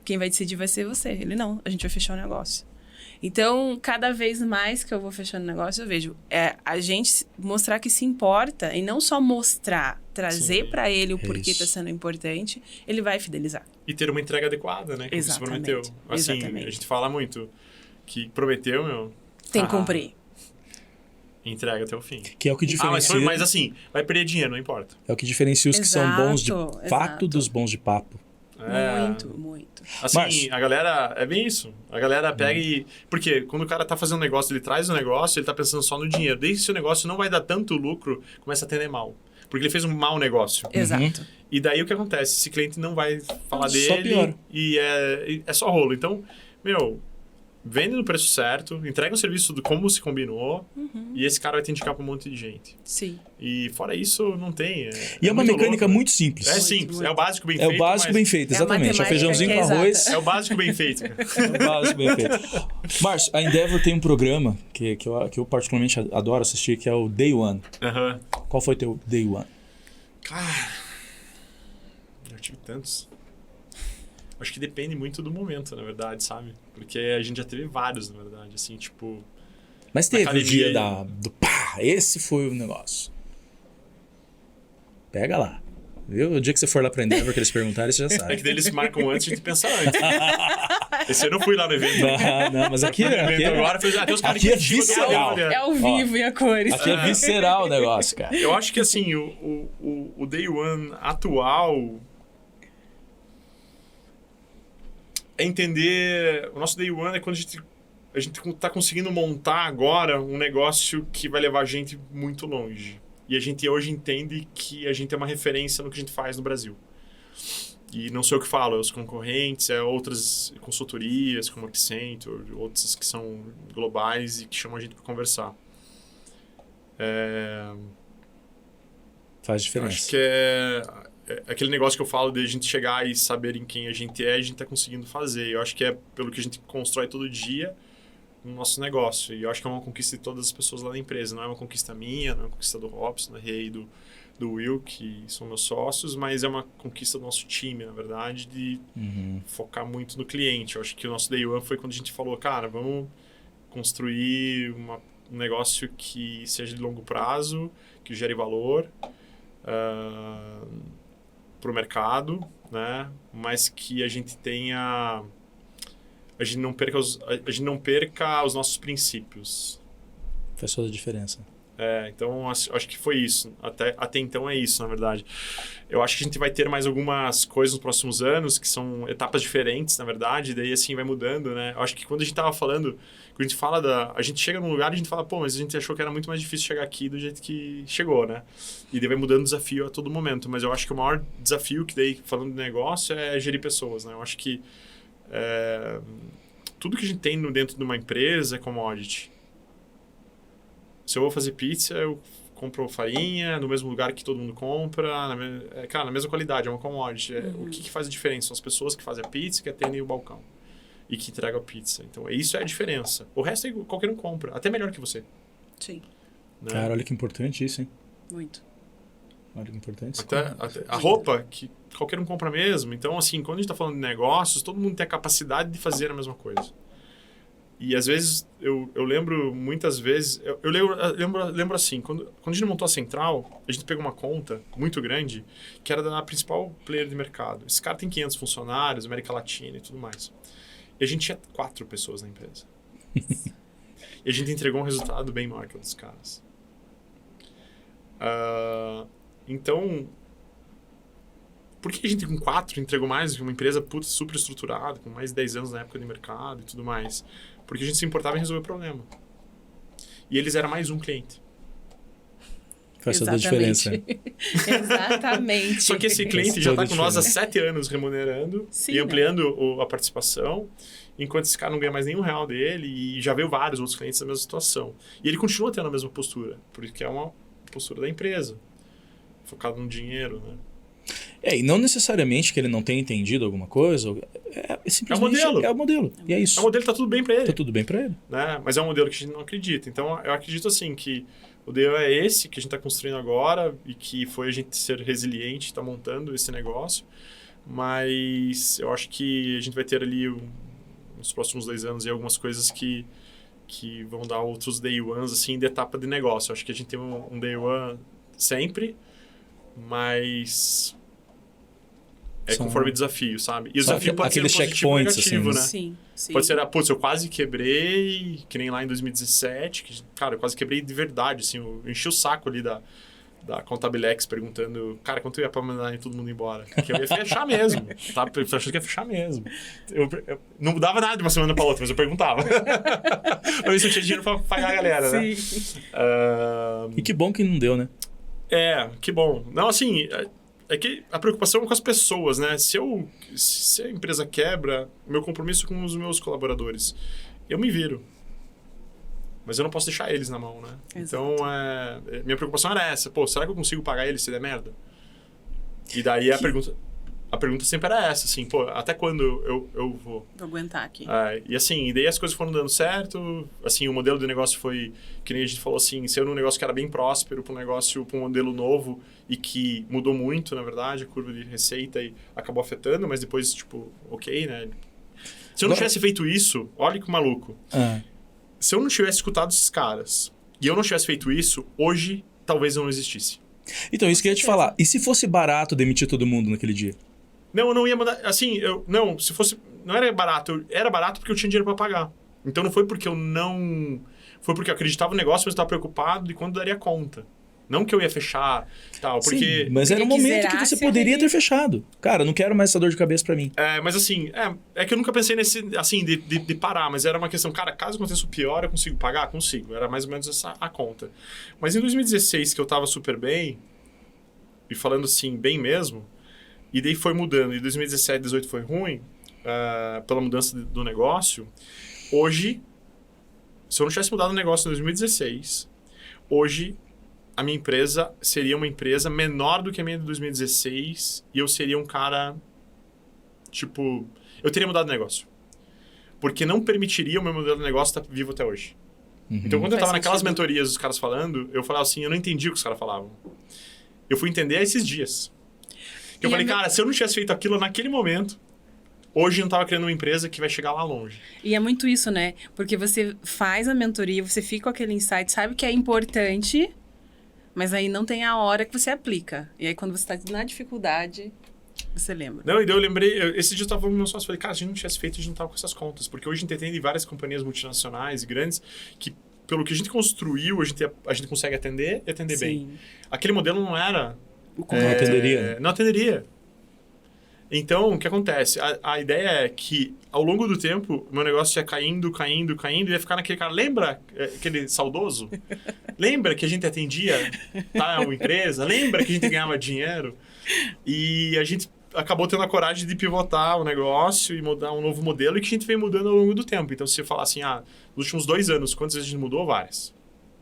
quem vai decidir vai ser você. Ele, não, a gente vai fechar o negócio. Então, cada vez mais que eu vou fechando o negócio, eu vejo a gente mostrar que se importa e não só mostrar, trazer para ele o porquê está sendo importante, ele vai fidelizar. E ter uma entrega adequada, né? Como você prometeu. Assim, Exatamente. A gente fala muito que prometeu, meu... Tem que cumprir. Entrega até o fim. Que é o que diferencia... mas assim, vai perder dinheiro, não importa. É o que diferencia os que são bons de fato exato. dos bons de papo. Muito. Assim, Márcio. a galera... É bem isso. A galera pega e... Porque quando o cara tá fazendo um negócio, ele traz um negócio, ele tá pensando só no dinheiro. Desde que se o negócio não vai dar tanto lucro, começa a atender mal. porque ele fez um mau negócio. Exato. E daí o que acontece? Esse cliente não vai falar Só dele piora. e é só rolo. Então, vende no preço certo, entrega um serviço do como se combinou e esse cara vai te indicar para um monte de gente. Sim. E fora isso, não tem. E é uma muito mecânica louco, né? muito simples. É simples, é o básico bem É feito. o básico mas bem feito, É a exatamente. É o matemática feijãozinho que é com arroz. exata. É o básico bem feito. É o básico bem feito. Márcio, a Endeavor tem um programa que eu particularmente adoro assistir, que é o Day One. Aham. Qual foi teu Day One? Cara, eu tive tantos. Acho que depende muito do momento, na verdade, sabe? Porque a gente já teve vários, na verdade, assim, tipo... Mas teve o academia dia aí. do pá, esse foi o negócio. Pega lá. Viu? O dia que você for lá pra Endeavor, que eles perguntarem, você já É sabe. que daí eles marcam antes, a gente pensa antes. Esse ano eu fui lá no evento. Não, mas aqui Agora fez até os caras aqui é Curitiba do visceral. Olha. É ao vivo e a cores. Aqui é visceral o negócio, cara. Eu acho que assim, o Day One atual é entender. O nosso Day One é quando a gente tá conseguindo montar agora um negócio que vai levar a gente muito longe. E a gente hoje entende que a gente é uma referência no que a gente faz no Brasil. E não sou eu que falo, é os concorrentes, é outras consultorias como a Accenture, outras que são globais e que chamam a gente para conversar. Faz Acho diferença. que é aquele negócio que eu falo de a gente chegar e saber em quem a gente tá conseguindo fazer. Eu acho que é pelo que a gente constrói todo dia no nosso negócio. E eu acho que é uma conquista de todas as pessoas lá da empresa. Não é uma conquista minha, não é uma conquista do Robson, da Rei, do Will, que são meus sócios, mas é uma conquista do nosso time, na verdade, de focar muito no cliente. Eu acho que o nosso Day One foi quando a gente falou, cara, vamos construir um negócio que seja de longo prazo, que gere valor para o mercado, né? Mas que a gente tenha... A gente não perca os nossos princípios. Faz toda a diferença. Então, acho que foi isso. Até então é isso, na verdade. Eu acho que a gente vai ter mais algumas coisas nos próximos anos, que são etapas diferentes, na verdade, e daí assim vai mudando, né? Eu acho que quando a gente tava falando, quando a gente fala a gente chega num lugar e a gente fala, pô, mas a gente achou que era muito mais difícil chegar aqui do jeito que chegou, né? E daí vai mudando o desafio a todo momento. Mas eu acho que o maior desafio, que daí, falando de negócio, é gerir pessoas, né? Eu acho que tudo que a gente tem dentro de uma empresa é commodity. Se eu vou fazer pizza, eu compro farinha no mesmo lugar que todo mundo compra, na mesma qualidade, é uma commodity. O que faz a diferença? São as pessoas que fazem a pizza, que atendem o balcão e que entregam a pizza. Então, isso é a diferença. O resto qualquer um compra, até melhor que você. Sim, Né? Cara, olha que importante isso, hein? muito. Olha que importante. Até a roupa, que qualquer um compra mesmo. Então, assim, quando a gente está falando de negócios, todo mundo tem a capacidade de fazer a mesma coisa. E às vezes, eu lembro muitas vezes, eu lembro assim, quando a gente montou a central, a gente pegou uma conta muito grande, que era da principal player de mercado. Esse cara tem 500 funcionários, América Latina e tudo mais. E a gente tinha 4 pessoas na empresa. E a gente entregou um resultado bem maior que o dos caras. Então, por que a gente com 4 entregou mais que uma empresa super estruturada, com mais de 10 anos na época de mercado e tudo mais? Porque a gente se importava em resolver o problema. E eles eram mais um cliente. Faz toda a diferença. Exatamente. Só que esse cliente Faz já toda está a com nós há diferença. 7 anos remunerando Sim, e ampliando a participação, enquanto esse cara não ganha mais nenhum real dele e já veio vários outros clientes na mesma situação. E ele continua tendo a mesma postura, porque é uma postura da empresa, focado no dinheiro, né? E não necessariamente que ele não tenha entendido alguma coisa, simplesmente É o modelo. É o modelo. E é isso. O modelo está tudo bem para ele. Tá tudo bem pra ele. Né? Mas é um modelo que a gente não acredita. Então, eu acredito assim que o modelo é esse que a gente está construindo agora e que foi a gente ser resiliente, está montando esse negócio. Mas eu acho que a gente vai ter ali nos próximos 2 anos aí, algumas coisas que vão dar outros day ones assim, de etapa de negócio. Eu acho que a gente tem um day one sempre, mas conforme desafio, sabe? E o desafio pode ser positivo ou negativo, assim, né? Sim, sim. Pode ser, putz, eu quase quebrei, que nem lá em 2017, que, cara, eu quase quebrei de verdade, assim, eu enchi o saco ali da Contabilex perguntando, cara, quanto ia pra mandar todo mundo embora? Que eu ia fechar mesmo, tava achando que ia fechar mesmo. Eu não mudava nada de uma semana pra outra, mas eu perguntava. Pra ver se eu tinha dinheiro pra pagar a galera, né? Sim. E que bom que não deu, né? Que bom. Não, assim, é que a preocupação é com as pessoas, né? Se a empresa quebra, meu compromisso com os meus colaboradores, eu me viro. Mas eu não posso deixar eles na mão, né? Exato. Então, minha preocupação era essa. Pô, será que eu consigo pagar eles se der merda? E daí a pergunta sempre era essa, assim, pô, até quando eu vou? Vou aguentar aqui. E assim, daí as coisas foram dando certo, assim, o modelo de negócio foi, que nem a gente falou assim, saiu num negócio que era bem próspero para um modelo novo e que mudou muito, na verdade, a curva de receita e acabou afetando, mas depois, tipo, ok, né? Se eu não tivesse feito isso, olha que maluco. Se eu não tivesse escutado esses caras e eu não tivesse feito isso, hoje talvez eu não existisse. Então, isso que eu ia te falar. E se fosse barato demitir todo mundo naquele dia? Não, eu não ia mandar. Assim, se fosse. Não era barato. Era barato porque eu tinha dinheiro pra pagar. Então não foi porque eu não. Foi porque eu acreditava no negócio, mas eu estava preocupado de quando daria conta. Não que eu ia fechar tal, porque... Sim, mas era um momento que você poderia ter fechado. Cara, não quero mais essa dor de cabeça pra mim. Mas assim, é que eu nunca pensei nesse, assim, de parar, mas era uma questão, cara, caso aconteça o pior, eu consigo pagar? Consigo. Era mais ou menos essa a conta. Mas em 2016, que eu tava super bem, e falando assim, bem mesmo, e daí foi mudando, e 2017, 2018 foi ruim, pela mudança do negócio, hoje, se eu não tivesse mudado o negócio em 2016, hoje... a minha empresa seria uma empresa menor do que a minha de 2016 e eu seria um cara, tipo... Eu teria mudado o negócio. Porque não permitiria o meu modelo de negócio estar vivo até hoje. Então, quando eu estava naquelas mentorias dos caras falando, eu falava assim, eu não entendi o que os caras falavam. Eu fui entender esses dias. Eu falei, cara, se eu não tivesse feito aquilo naquele momento, hoje eu não estava criando uma empresa que vai chegar lá longe. E é muito isso, né? Porque você faz a mentoria, você fica com aquele insight, sabe que é importante... Mas aí não tem a hora que você aplica. E aí, quando você está na dificuldade, você lembra. Não, e daí eu lembrei... Esse dia eu tava falando com meu sócio, falei, cara, se a gente não tivesse feito, a gente não tava com essas contas. Porque hoje a gente atende várias companhias multinacionais e grandes que, pelo que a gente construiu, a gente consegue atender e atender bem. Aquele modelo não era... Não atenderia. Não atenderia. Então, o que acontece? A ideia é que, ao longo do tempo, o meu negócio ia caindo, e ia ficar naquele cara... Lembra aquele saudoso? Lembra que a gente atendia tal empresa? Lembra que a gente ganhava dinheiro? E a gente acabou tendo a coragem de pivotar o negócio e mudar um novo modelo e que a gente vem mudando ao longo do tempo. Então, se você falar assim, nos últimos 2 anos, quantas vezes a gente mudou? Várias.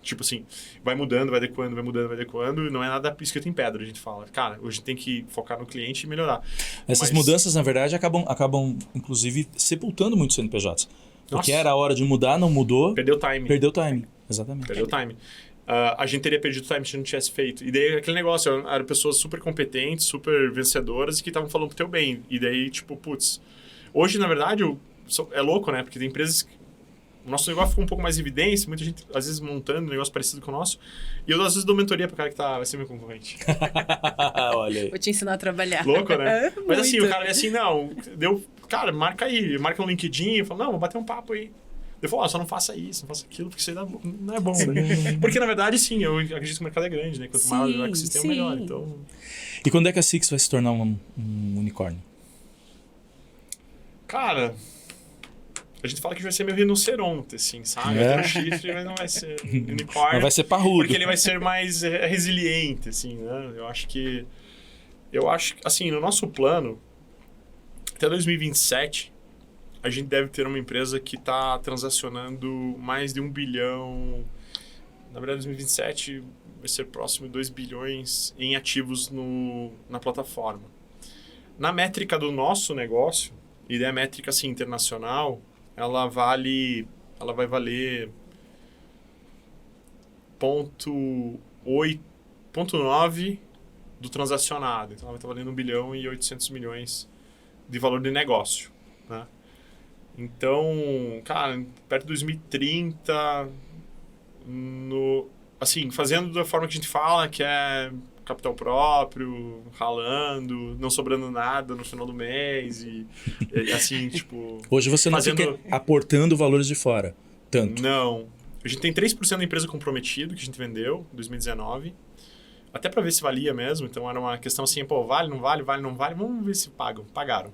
Tipo assim, vai mudando, vai adequando, e não é nada escrito em pedra, a gente fala. Cara, hoje tem que focar no cliente e melhorar. Essas mudanças, na verdade, acabam inclusive, sepultando muitos CNPJs. Porque era a hora de mudar, não mudou. Perdeu o time. Perdeu o time, exatamente. Perdeu o time. A gente teria perdido o time se a gente não tivesse feito. E daí, aquele negócio, eram pessoas super competentes, super vencedoras e que estavam falando pro teu bem. E daí, tipo, putz... Hoje, na verdade, é louco, né? Porque tem empresas... O nosso negócio ficou um pouco mais em evidência, muita gente, às vezes, montando um negócio parecido com o nosso. E eu, às vezes, dou mentoria pro cara que vai ser meu concorrente. Olha aí. Vou te ensinar a trabalhar. Louco, né? Mas muito. assim, o cara é assim, não, cara, marca aí, marca no LinkedIn, eu falo, não, vou bater um papo aí. Eu falo, só não faça isso, não faça aquilo, porque isso aí não é bom, né? Porque, na verdade, sim, eu acredito que o mercado é grande, né? Quanto maior o ecossistema, melhor. Então... E quando é que a Six vai se tornar um unicórnio? Cara... A gente fala que vai ser meio rinoceronte, assim, sabe? Vai ter um chifre, mas não vai ser unicórnio. Mas vai ser parrudo. Porque ele vai ser mais resiliente, assim, né? Eu acho, assim, no nosso plano, até 2027, a gente deve ter uma empresa que está transacionando mais de 1 bilhão. Na verdade, 2027 vai ser próximo de 2 bilhões em ativos na plataforma. Na métrica do nosso negócio, e da métrica, assim, internacional... Ela vai valer 0,9 do transacionado. Então, ela vai estar valendo 1 bilhão e 800 milhões de valor de negócio, né? Então, cara, perto de 2030, assim, fazendo da forma que a gente fala, que é capital próprio, ralando, não sobrando nada no final do mês e assim, tipo... Hoje você não fica aportando valores de fora, tanto. Não. A gente tem 3% da empresa comprometido que a gente vendeu em 2019, até para ver se valia mesmo, então era uma questão assim, pô, vale, não vale, vamos ver se pagam. Pagaram.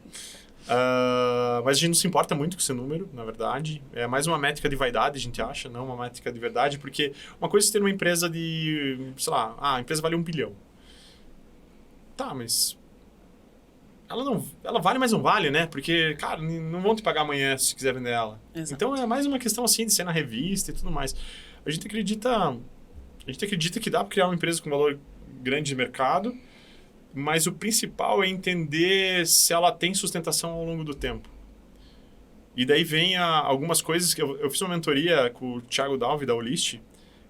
Mas a gente não se importa muito com esse número, na verdade. É mais uma métrica de vaidade, a gente acha, não uma métrica de verdade, porque uma coisa é ter uma empresa de, sei lá, a empresa vale 1 bilhão. Tá, mas ela vale, mas não vale, né? Porque, cara, não vão te pagar amanhã se quiser vender ela. Exato. Então é mais uma questão assim de ser na revista e tudo mais. A gente acredita que dá para criar uma empresa com valor grande de mercado, mas o principal é entender se ela tem sustentação ao longo do tempo. E daí vem algumas coisas que eu fiz uma mentoria com o Thiago Dalvi da Olist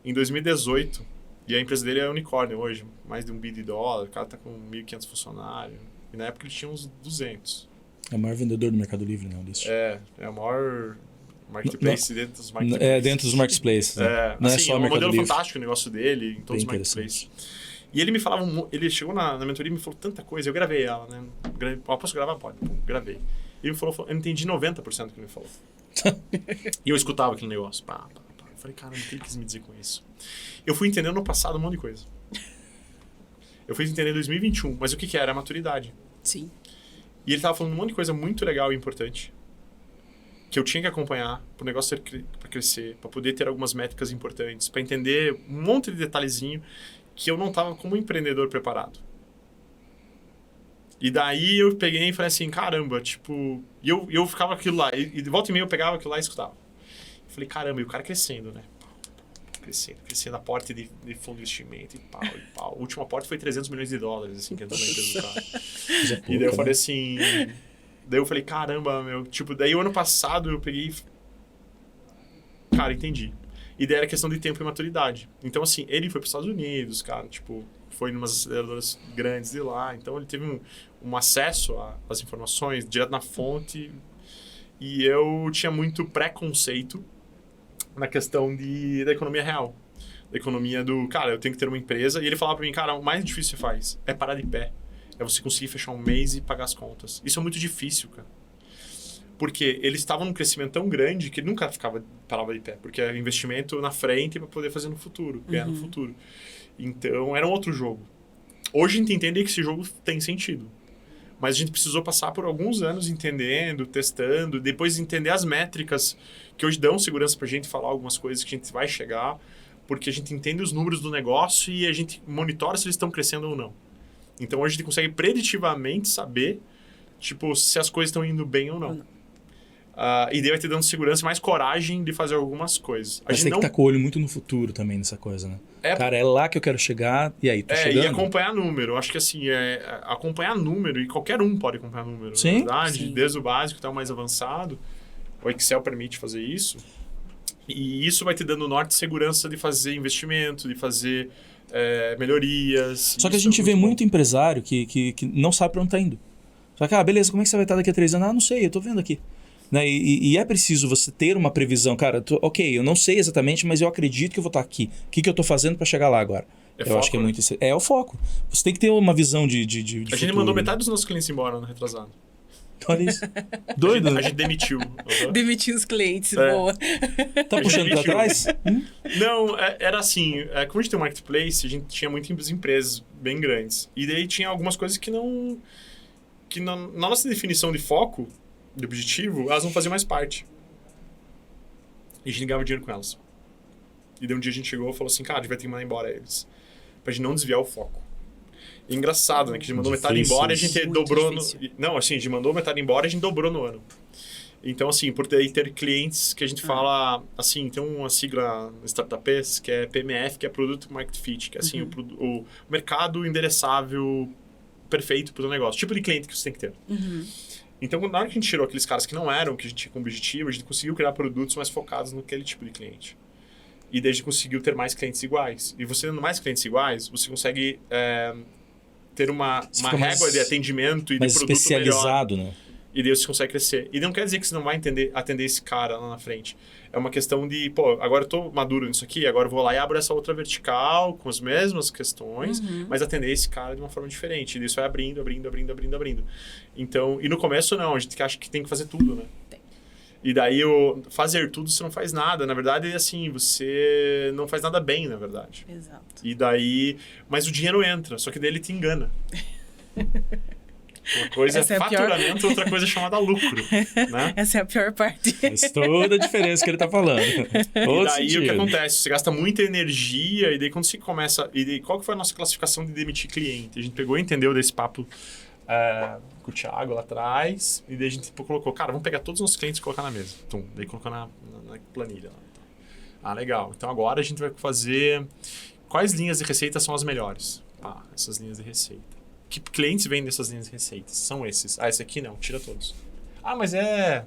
em 2018. E a empresa dele é unicórnio hoje, mais de $1 bilhão. O cara tá com 1.500 funcionários. E na época ele tinha uns 200. É o maior vendedor do Mercado Livre, não? É o maior marketplace dentro dos marketplaces. É, dentro dos marketplaces. Né? Não assim, é só o um Mercado modelo Livre. fantástico o negócio dele em todos Bem os marketplaces. E ele me falava, ele chegou na mentoria e me falou tanta coisa. Eu gravei ela, né? Posso gravar? Pode. Gravei. E ele me falou, eu entendi 90% do que ele me falou. E eu escutava aquele negócio. Pá. Eu falei, cara, não tem o que me dizer com isso. Eu fui entendendo no passado um monte de coisa. Eu fui entender em 2021, mas o que era? A maturidade. Sim. E ele tava falando um monte de coisa muito legal e importante que eu tinha que acompanhar pro negócio para crescer, para poder ter algumas métricas importantes, para entender um monte de detalhezinho que eu não tava como empreendedor preparado. E daí eu peguei e falei assim, caramba, tipo... E eu ficava aquilo lá, e de volta e meia eu pegava aquilo lá e escutava. Eu falei, caramba, e o cara crescendo, né? Crescendo a porta de fundo de investimento e pau. A última porta foi $300 milhões, assim, que entrou na empresa do cara. E daí eu falei assim... Daí eu falei, caramba, meu... Tipo, daí o ano passado eu peguei... Cara, entendi. E daí era questão de tempo e maturidade. Então, assim, ele foi para os Estados Unidos, cara, tipo... Foi em umas aceleradoras grandes de lá. Então, ele teve um acesso às informações direto na fonte. E eu tinha muito preconceito na questão da economia real. Da economia do... Cara, eu tenho que ter uma empresa. E ele falava pra mim, cara, o mais difícil que você faz é parar de pé. É você conseguir fechar um mês e pagar as contas. Isso é muito difícil, cara. Porque eles estavam num crescimento tão grande que ele nunca parava de pé. Porque era investimento na frente para poder fazer no futuro. Ganhar no futuro. Então, era um outro jogo. Hoje a gente entende que esse jogo tem sentido. Mas a gente precisou passar por alguns anos entendendo, testando, depois entender as métricas que hoje dão segurança pra gente falar algumas coisas que a gente vai chegar, porque a gente entende os números do negócio e a gente monitora se eles estão crescendo ou não. Então, hoje a gente consegue preditivamente saber, tipo, se as coisas estão indo bem ou não. E daí vai te dando segurança e mais coragem de fazer algumas coisas. Mas tem que estar com o olho muito no futuro também nessa coisa, né? Cara, é lá que eu quero chegar, e aí, tô chegando. E acompanhar número. Acho que assim, acompanhar número, e qualquer um pode acompanhar número, sim, na verdade, sim. Desde o básico até o mais avançado. O Excel permite fazer isso. E isso vai te dando norte e segurança de fazer investimento, de fazer melhorias. Só que a gente vê muito empresário que não sabe pra onde tá indo. Só que, beleza, como é que você vai estar daqui a 3 anos? Não sei, eu tô vendo aqui. Né? E é preciso você ter uma previsão. Cara, ok, eu não sei exatamente, mas eu acredito que eu vou estar aqui. O que eu tô fazendo para chegar lá agora? Eu foco, acho que é muito... É o foco. Você tem que ter uma visão de A gente mandou metade dos nossos clientes embora no retrasado. Olha isso. Doido, A gente demitiu. Demitiu os clientes, boa. Tá puxando pra trás? Não, era assim, como a gente tem um marketplace, a gente tinha muitas empresas bem grandes. E daí tinha algumas coisas que não... Que na nossa definição de foco, de objetivo, elas não faziam mais parte. E a gente ganhava dinheiro com elas. E daí um dia a gente chegou e falou assim, cara, a gente vai ter que mandar embora eles. Pra gente não desviar o foco. E engraçado, né? Que a gente mandou metade embora e a gente dobrou... Não, assim, a gente mandou metade embora e a gente dobrou no ano. Então, assim, por ter clientes que a gente fala... Assim, tem uma sigla no Startups que é PMF, que é Product Market Fit. Que é assim, o mercado endereçável perfeito pro teu negócio. Tipo de cliente que você tem que ter. Então, na hora que a gente tirou aqueles caras que não eram, que a gente tinha como objetivo, a gente conseguiu criar produtos mais focados naquele tipo de cliente. E daí a gente conseguiu ter mais clientes iguais. E você tendo mais clientes iguais, você consegue ter uma régua de atendimento e de produto especializado, melhor. Né? E daí você consegue crescer. E não quer dizer que você não vai atender esse cara lá na frente. É uma questão de, pô, agora eu tô maduro nisso aqui, agora eu vou lá e abro essa outra vertical com as mesmas questões, mas atender esse cara de uma forma diferente. E isso vai abrindo. Então, e no começo não, a gente acha que tem que fazer tudo, né? E daí, fazer tudo, você não faz nada. Na verdade, assim, você não faz nada bem, na verdade. Exato. E daí... Mas o dinheiro entra, só que daí ele te engana. Uma coisa Essa é é a pior. faturamento, outra coisa é chamada lucro, né? Essa é a pior parte. Faz toda a diferença que ele tá falando. E Todo daí o que sentido. acontece? Você gasta muita energia e daí quando você começa... E daí, qual que foi a nossa classificação de demitir cliente? A gente pegou e entendeu desse papo com o Thiago lá atrás e daí a gente tipo, colocou, cara, vamos pegar todos os nossos clientes e colocar na mesa. Tum, daí colocou na planilha. Ah, legal. Então agora a gente vai fazer... Quais linhas de receita são as melhores? Ah, essas linhas de receita. Que clientes vendem essas linhas de receitas? São esses. Ah, esse aqui não, tira todos. Ah, mas é...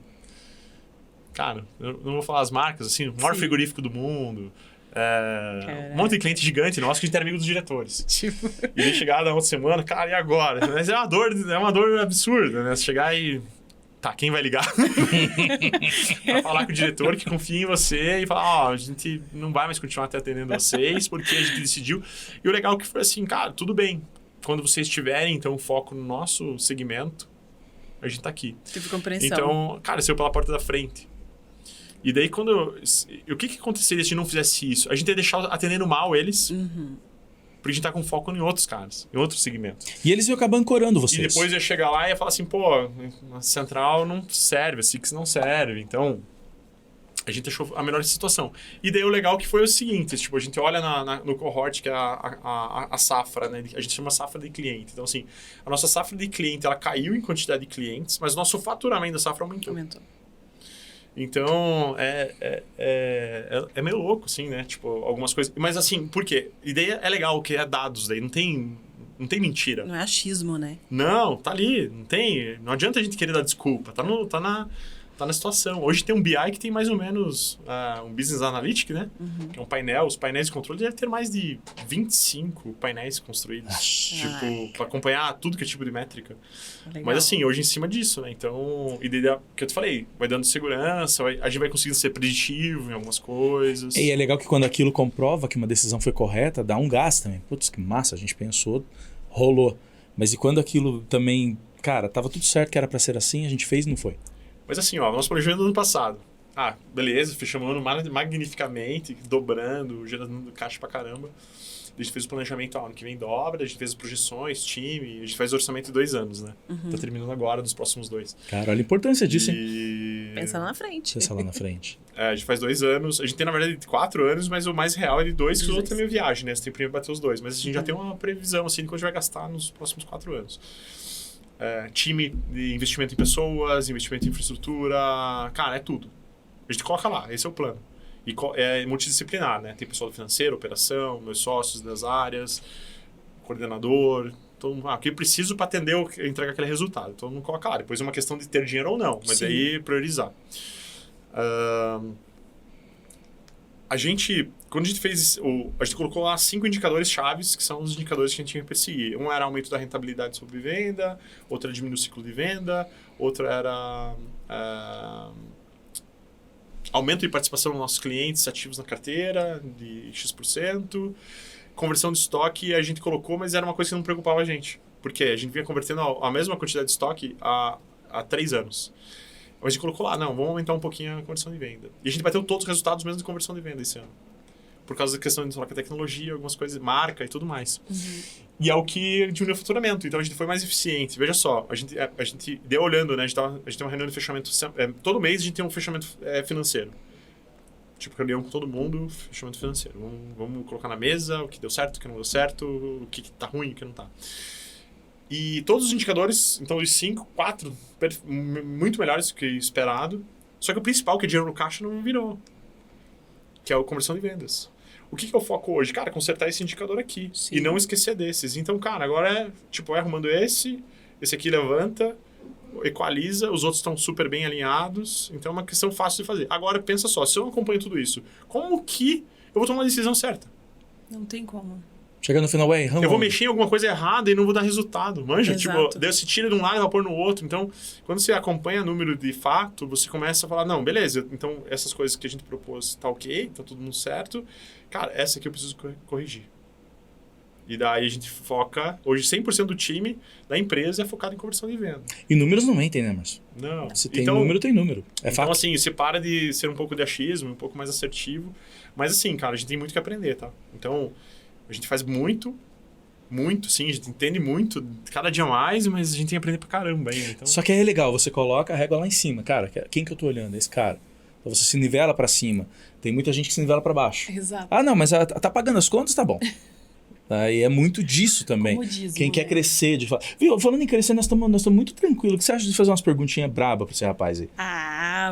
Cara, eu não vou falar as marcas, assim, o maior Sim. frigorífico do mundo. Um monte de cliente gigante nosso que a gente era amigo dos diretores. Tipo, E daí chegar na outra semana, cara, e agora? Mas é uma dor absurda, né? Você chegar e... Tá, quem vai ligar? Pra falar com o diretor que confia em você e falar, ó, a gente não vai mais continuar até atendendo vocês porque a gente decidiu. E o legal que foi assim, cara, tudo bem. Quando vocês tiverem, então, foco no nosso segmento, a gente tá aqui. tipo compreensão. Então, cara, saiu pela porta da frente. E daí, o que aconteceria se a gente não fizesse isso? A gente ia deixar atendendo mal eles, porque a gente tá com foco em outros caras, em outros segmentos. E eles iam acabar ancorando vocês. E depois ia chegar lá e ia falar assim, pô, a central não serve, a Six não serve. Então, a gente achou a melhor situação. E daí o legal que foi o seguinte, tipo, a gente olha no cohort, que é a safra, né? A gente chama safra de cliente. Então, assim, a nossa safra de cliente, ela caiu em quantidade de clientes, mas o nosso faturamento da safra aumentou. Então, é meio louco, assim, né? Tipo, algumas coisas... Mas, assim, por quê? Ideia é legal, que é dados, daí não tem mentira. Não é achismo, né? Não, tá ali, não tem... Não adianta a gente querer dar desculpa, tá na situação. Hoje tem um BI que tem mais ou menos um Business Analytics, né? Que é um painel, os painéis de controle devem ter mais de 25 painéis construídos. Tipo, pra acompanhar tudo que é tipo de métrica. Legal. Mas assim, hoje em cima disso, né? Então, e daí, que eu te falei, vai dando segurança, a gente vai conseguindo ser preditivo em algumas coisas. E é legal que quando aquilo comprova que uma decisão foi correta, dá um gás também. Putz, que massa, a gente pensou, rolou. Mas e quando aquilo também, cara, tava tudo certo que era pra ser assim, a gente fez e não foi. Mas assim, ó, nosso planejamento do ano passado. Ah, beleza, fechamos o ano magnificamente, dobrando, gerando caixa pra caramba. A gente fez o planejamento, ano que vem dobra, a gente fez as projeções, time, a gente faz o orçamento de 2 anos, né? Tá terminando agora, dos próximos 2. Cara, olha a importância disso, hein? Pensa lá na frente. Pensa lá na frente. A gente faz 2 anos, a gente tem na verdade 4 anos, mas o mais real é de 2, que os outros é meio viagem, né? Você tem primeiro bater os 2, mas a gente já tem uma previsão, assim, de quanto a gente vai gastar nos próximos 4 anos. Time de investimento em pessoas, investimento em infraestrutura, cara, é tudo. A gente coloca lá, esse é o plano. E é multidisciplinar, né? Tem pessoal do financeiro, operação, meus sócios das áreas, coordenador. Então, o que eu preciso para atender entregar aquele resultado. Então, não coloca lá. Depois é uma questão de ter dinheiro ou não, mas aí priorizar. Quando a gente fez a gente colocou lá 5 indicadores chaves, que são os indicadores que a gente tinha que perseguir. Um era aumento da rentabilidade sobre venda, outro era diminuir o ciclo de venda, outro era aumento de participação dos nossos clientes ativos na carteira, de X%. Conversão de estoque a gente colocou, mas era uma coisa que não preocupava a gente. Porque a gente vinha convertendo a mesma quantidade de estoque há 3 anos. Mas a gente colocou lá, não, vamos aumentar um pouquinho a conversão de venda. E a gente bateu todos os resultados mesmo de conversão de venda esse ano. Por causa da questão de troca de tecnologia, algumas coisas, marca e tudo mais. E é o que diminuiu o faturamento. Então a gente foi mais eficiente. Veja só, a gente deu olhando, né? A gente tem uma reunião de fechamento. Todo mês a gente tem um fechamento financeiro. Tipo, reunião com todo mundo, fechamento financeiro. Vamos colocar na mesa o que deu certo, o que não deu certo, o que tá ruim, o que não tá. E todos os indicadores, então os 5, 4, muito melhores do que esperado. Só que o principal, que é dinheiro no caixa, não virou. Que é a conversão de vendas. O que é o foco hoje? Cara, consertar esse indicador aqui. Sim. E não esquecer desses. Então, cara, agora é arrumando esse aqui levanta, equaliza, os outros estão super bem alinhados. Então é uma questão fácil de fazer. Agora, pensa só, se eu não acompanho tudo isso, como que eu vou tomar uma decisão certa? Não tem como. Chega no final, erramos. Eu vou mexer em alguma coisa errada e não vou dar resultado, manja? Exato. Tipo, daí você tira de um lado e vai pôr no outro. Então, quando você acompanha número de fato, você começa a falar, não, beleza, então essas coisas que a gente propôs tá ok, tá tudo mundo certo. Cara, essa aqui eu preciso corrigir. E daí a gente foca, hoje 100% do time da empresa é focado em conversão de venda. E números não mentem, né, Márcio? Não. Se tem número, tem número. É Então, fato. assim, você para de ser um pouco de achismo, um pouco mais assertivo. Mas, assim, cara, a gente tem muito que aprender, tá? Então, a gente faz muito muito, sim, a gente entende muito, cada dia mais, mas a gente tem que aprender pra caramba ainda. Então... Só que é legal, você coloca a régua lá em cima. Cara, quem que eu tô olhando? Esse cara. Então você se nivela pra cima. Tem muita gente que se nivela pra baixo. Exato. Ah, não, mas tá pagando as contas, tá bom. E é muito disso também. Como diz, Quem quer né? crescer, de falar. Viu, falando em crescer, nós estamos muito tranquilos. O que você acha de fazer umas perguntinhas brabas pra esse rapaz aí?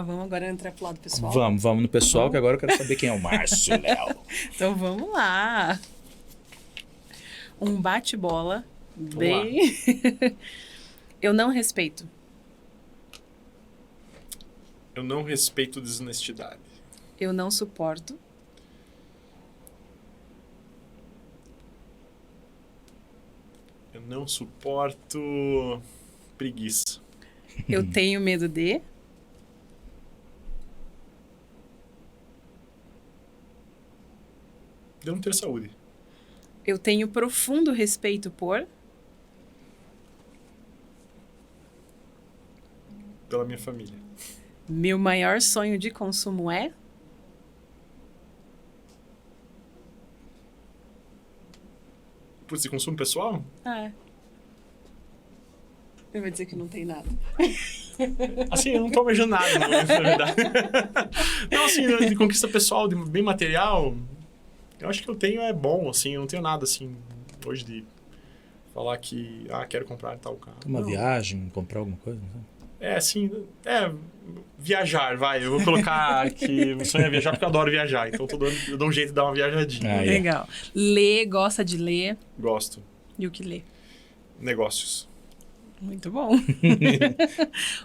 Vamos agora entrar pro lado pessoal? Vamos no pessoal, que agora eu quero saber quem é o Márcio Léo. Então vamos lá. Um bate-bola bem... Eu não respeito. Eu não respeito desonestidade. Eu não suporto. Eu não suporto preguiça. Eu tenho medo de... De não ter saúde. Eu tenho profundo respeito por... Pela minha família. Meu maior sonho de consumo é... Putz, de consumo pessoal? Eu vou dizer que não tem nada. Assim, eu não tô almejando nada, não, na verdade. Não, assim, de conquista pessoal, de bem material, eu acho que eu tenho é bom, assim, eu não tenho nada, assim, hoje de falar que, quero comprar tal carro. Uma Não. viagem, comprar alguma coisa, não sei. Assim, viajar, vai. Eu vou colocar que o sonho é viajar porque eu adoro viajar, então eu dou um jeito de dar uma viajadinha. Legal. Lê, gosta de ler. Gosto. E o que lê? Negócios. Muito bom.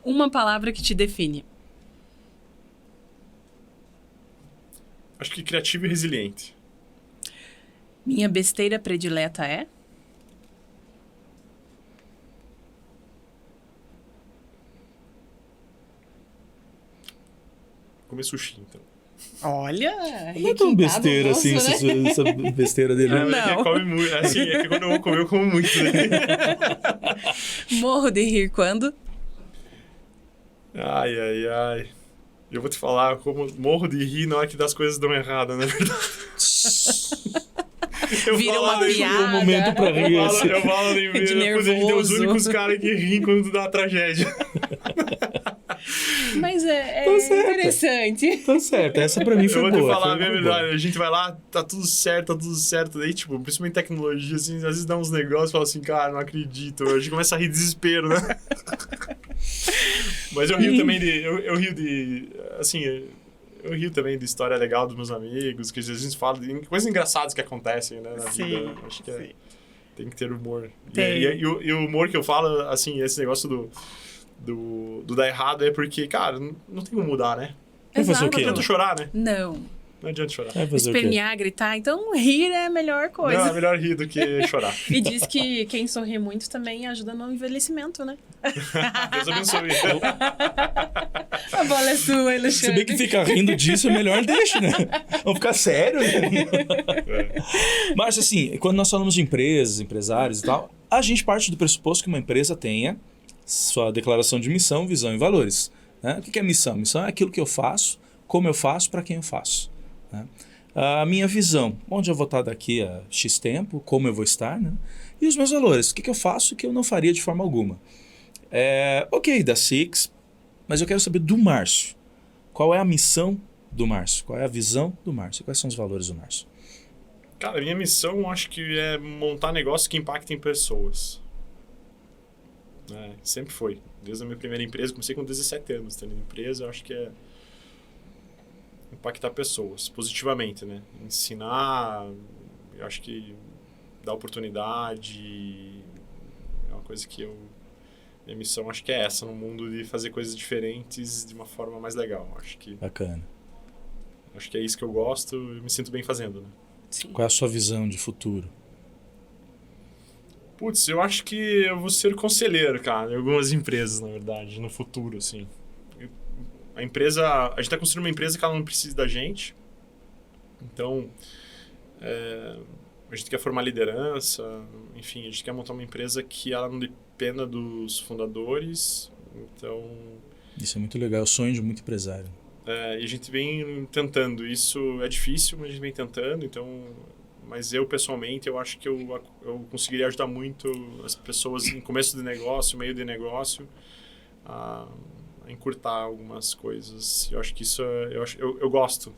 Uma palavra que te define. Acho que criativo e resiliente. Minha besteira predileta é? Comer sushi, então. Olha, Não é tão besteira moço, assim, né? essa besteira dele. Mas Não. ele come muito. Assim, é que quando eu vou comer, eu como muito. Né? Morro de rir quando? Ai, ai, ai. Eu vou te falar, como morro de rir na hora que das coisas dão errado, na verdade. Eu Vira falo, uma né, piada. Um momento pra rir. Eu falo De depois a gente é os nervoso. únicos caras que riem quando dá uma tragédia. Mas é Tá certo. interessante. Tá certo, essa pra mim Eu foi vou boa. te falar a foi minha boa. verdade. A gente vai lá, tá tudo certo. Daí, tipo, principalmente tecnologia, assim, às vezes dá uns negócios e fala assim, cara, não acredito. A gente começa a rir de desespero, né? Mas eu rio também de... Eu rio de... Assim, eu rio também de história legal dos meus amigos, que às vezes a gente fala de coisas engraçadas que acontecem, né, na vida. Acho que tem que ter humor. E o humor que eu falo, assim, esse negócio do dar errado é porque, cara, não tem como mudar, né? Vai fazer o Não quê? adianta chorar, né? Não. Não adianta chorar. Vai fazer o quê? Espernear, gritar. Então, rir é a melhor coisa. Não, é melhor rir do que chorar. E diz que quem sorri muito também ajuda no envelhecimento, né? Deus abençoe. A bola é sua, Se Alexandre. bem que ficar rindo disso, é melhor deixa, né? Vamos ficar sério, né? É. Mas, assim, quando nós falamos de empresas, empresários e tal, a gente parte do pressuposto que uma empresa tenha sua declaração de missão, visão e valores. Né? O que é missão? Missão é aquilo que eu faço, como eu faço, para quem eu faço. Né? A minha visão, onde eu vou estar daqui a X tempo, como eu vou estar, né? E os meus valores, o que eu faço e o que eu não faria de forma alguma. Ok, da Six, mas eu quero saber do Márcio. Qual é a missão do Márcio? Qual é a visão do Márcio? Quais são os valores do Márcio? Cara, minha missão acho que é montar negócios que impactem pessoas. Sempre foi. Desde a minha primeira empresa, comecei com 17 anos tendo empresa, eu acho que é impactar pessoas positivamente, né? Ensinar, eu acho que dar oportunidade é uma coisa que minha missão acho que é essa, no mundo de fazer coisas diferentes de uma forma mais legal. Bacana. Acho que é isso que eu gosto e me sinto bem fazendo, né? Sim. Qual é a sua visão de futuro? Putz, eu acho que eu vou ser conselheiro, cara, em algumas empresas, na verdade, no futuro, assim. A gente tá construindo uma empresa que ela não precisa da gente. Então, a gente quer formar liderança, enfim, a gente quer montar uma empresa que ela não dependa dos fundadores. Então... Isso é muito legal, é o sonho de muito empresário. E a gente vem tentando. Isso é difícil, mas a gente vem tentando. Então, mas eu, pessoalmente, eu acho que eu conseguiria ajudar muito as pessoas em começo de negócio, meio de negócio, a encurtar algumas coisas. Eu acho que isso eu gosto.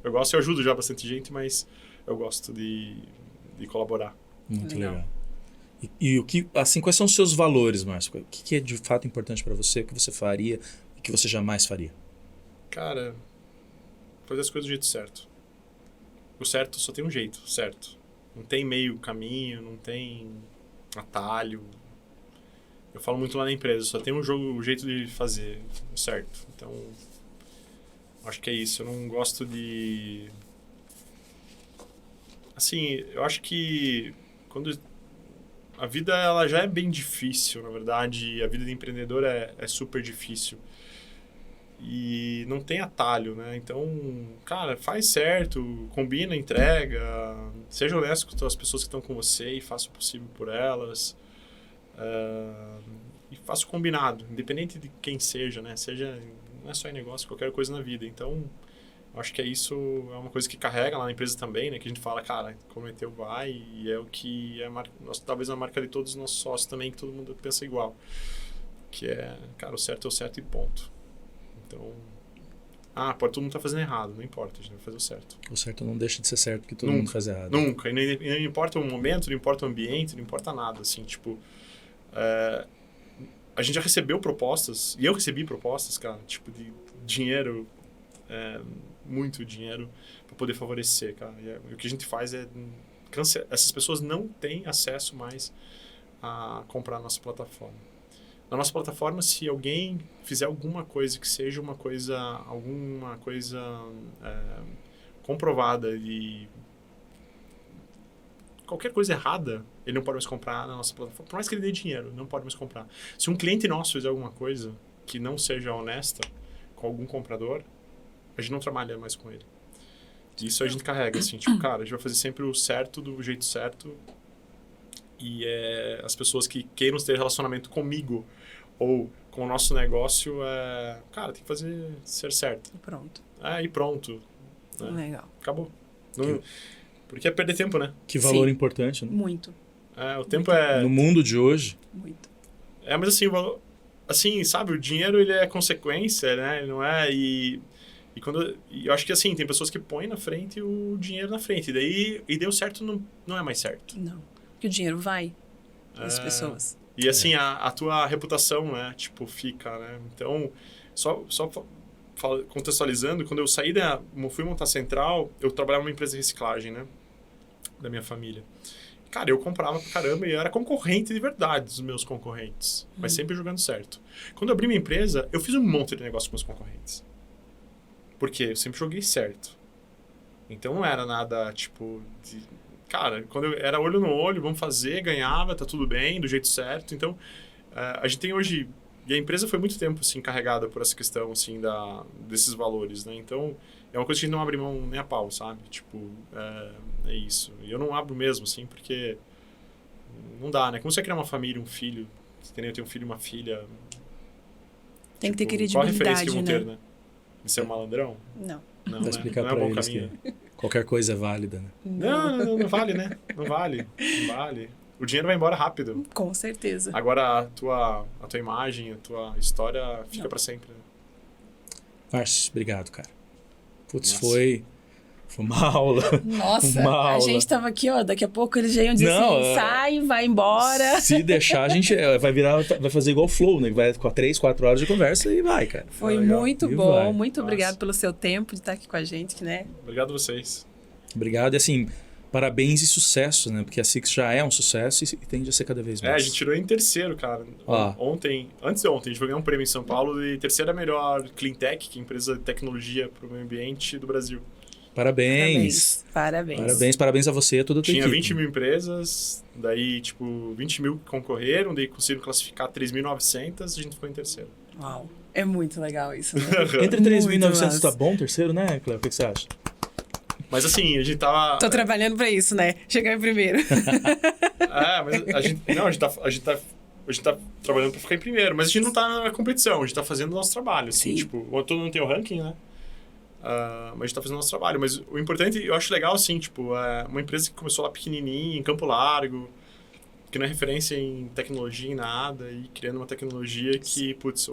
Eu gosto e eu ajudo já bastante gente, mas eu gosto de colaborar. Muito legal. E o que, assim, quais são os seus valores, Márcio? O que é de fato importante para você? O que você faria e o que você jamais faria? Cara, fazer as coisas do jeito certo. O certo só tem um jeito, certo. Não tem meio caminho, não tem atalho. Eu falo muito lá na empresa, só tem um jeito de fazer o certo. Então, acho que é isso. Eu não gosto de... Assim, eu acho que quando... A vida, ela já é bem difícil, na verdade. A vida de empreendedor é super difícil. E não tem atalho, né? Então, cara, faz certo, combina, entrega, seja honesto com as pessoas que estão com você e faça o possível por elas. E faça o combinado, independente de quem seja, né? Não é só em negócio, qualquer coisa na vida. Então, acho que isso é uma coisa que carrega lá na empresa também, né? Que a gente fala, cara, comprometeu, vai, e é o que é talvez a marca de todos os nossos sócios também, que todo mundo pensa igual. Que é, cara, o certo é o certo e ponto. Então, pode todo mundo estar fazendo errado, não importa, a gente vai fazer o certo. O certo não deixa de ser certo porque todo mundo faz errado. Nunca, e não importa o momento, não importa o ambiente, não importa nada, assim, tipo... a gente já recebeu propostas, e eu recebi propostas, cara, tipo, de dinheiro, muito dinheiro, para poder favorecer, cara. E o que a gente faz é... Essas pessoas não têm acesso mais a comprar a nossa plataforma. Na nossa plataforma, se alguém fizer alguma coisa que seja alguma coisa comprovada e qualquer coisa errada, ele não pode mais comprar na nossa plataforma. Por mais que ele dê dinheiro, não pode mais comprar. Se um cliente nosso fizer alguma coisa que não seja honesta com algum comprador, a gente não trabalha mais com ele. Isso a gente carrega, assim, tipo, cara, a gente vai fazer sempre o certo do jeito certo. E as pessoas que queiram ter relacionamento comigo ou com o nosso negócio, cara, tem que fazer ser certo. E pronto. E pronto. Legal. Acabou. Porque é perder tempo, né? Que valor Sim. importante, né? Muito. O tempo é... No mundo de hoje. Muito. Mas assim, o valor... Assim, sabe, o dinheiro, ele é consequência, né? Ele não é... E eu acho que assim, tem pessoas que põem na frente o dinheiro na frente. E deu certo, não é mais certo. Não. Porque o dinheiro vai das pessoas. E assim, a tua reputação, né? Tipo, fica, né? Então, só contextualizando, quando eu fui montar a Central, eu trabalhava numa empresa de reciclagem, né? Da minha família. Cara, eu comprava pra caramba e eu era concorrente de verdade dos meus concorrentes. Mas sempre jogando certo. Quando eu abri minha empresa, eu fiz um monte de negócio com meus concorrentes. Porque eu sempre joguei certo. Então não era nada, tipo... Cara, quando eu era olho no olho, vamos fazer, ganhava, tá tudo bem, do jeito certo. Então, a gente tem hoje... E a empresa foi muito tempo, assim, carregada por essa questão, assim, desses valores, né? Então, é uma coisa que a gente não abre mão nem a pau, sabe? Tipo, é isso. E eu não abro mesmo, assim, porque não dá, né? Como você criar uma família, um filho, você tem um filho e uma filha... Tem que ter qual a referência credibilidade, que vão né? ter, né? De ser um malandrão? Não. Não, Vai né? explicar Não é pra bom eles caminho. que qualquer coisa é válida, né? Não vale, né? Não vale. O dinheiro vai embora rápido. Com certeza. Agora a tua imagem, a tua história fica pra sempre. Né? Márcio, obrigado, cara. Putz, Nossa. foi uma aula. Nossa, Uma a aula. gente tava aqui, ó, daqui a pouco eles já iam dizer Não, assim, sai, vai embora. Se deixar, a gente vai fazer igual o Flow, né? Vai com 3, 4 horas de conversa e vai, cara. Foi Legal. muito E bom, vai. muito Nossa. obrigado pelo seu tempo de estar aqui com a gente, né? Obrigado a vocês. Obrigado e assim, parabéns e sucesso, né? Porque a Six já é um sucesso e tende a ser cada vez mais. A gente tirou em terceiro, cara. Antes de ontem, a gente vai ganhar um prêmio em São Paulo de terceira melhor Clean Tech, que é a empresa de tecnologia para o meio ambiente do Brasil. Parabéns. Parabéns a você e a toda a tua Tinha equipe. 20 mil empresas, daí, tipo, 20 mil concorreram, daí conseguiram classificar 3.900, a gente ficou em terceiro. Uau, é muito legal isso, né? Entre Muito 3.900 massa. tá bom, terceiro, né, Cléo? O que você acha? Mas assim, a gente tava... Tô trabalhando pra isso, né? Chegar em primeiro. Mas a gente tá trabalhando pra ficar em primeiro, mas a gente não tá na competição, a gente tá fazendo o nosso trabalho, assim, Sim. tipo, todo mundo tem o ranking, né? Mas a gente tá fazendo o nosso trabalho. Mas o importante, eu acho legal, assim, tipo, uma empresa que começou lá pequenininha, em Campo Largo, que não é referência em tecnologia, em nada, e criando uma tecnologia que, putz,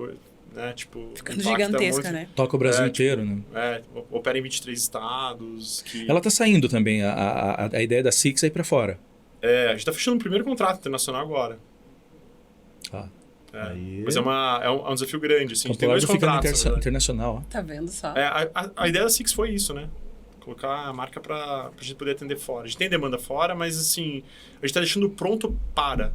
né, tipo... Ficando impacta gigantesca, muito. né? Toca o Brasil inteiro, né? Opera em 23 estados. Ela tá saindo também, a ideia da Six é ir pra fora. A gente tá fechando o primeiro contrato internacional agora. Ah. Aí... Mas é um desafio grande, assim. A gente tem Campo dois Largo fica contratos. internacional. Tá vendo só? A ideia da Six foi isso, né? Colocar a marca pra gente poder atender fora. A gente tem demanda fora, mas assim, a gente tá deixando pronto para.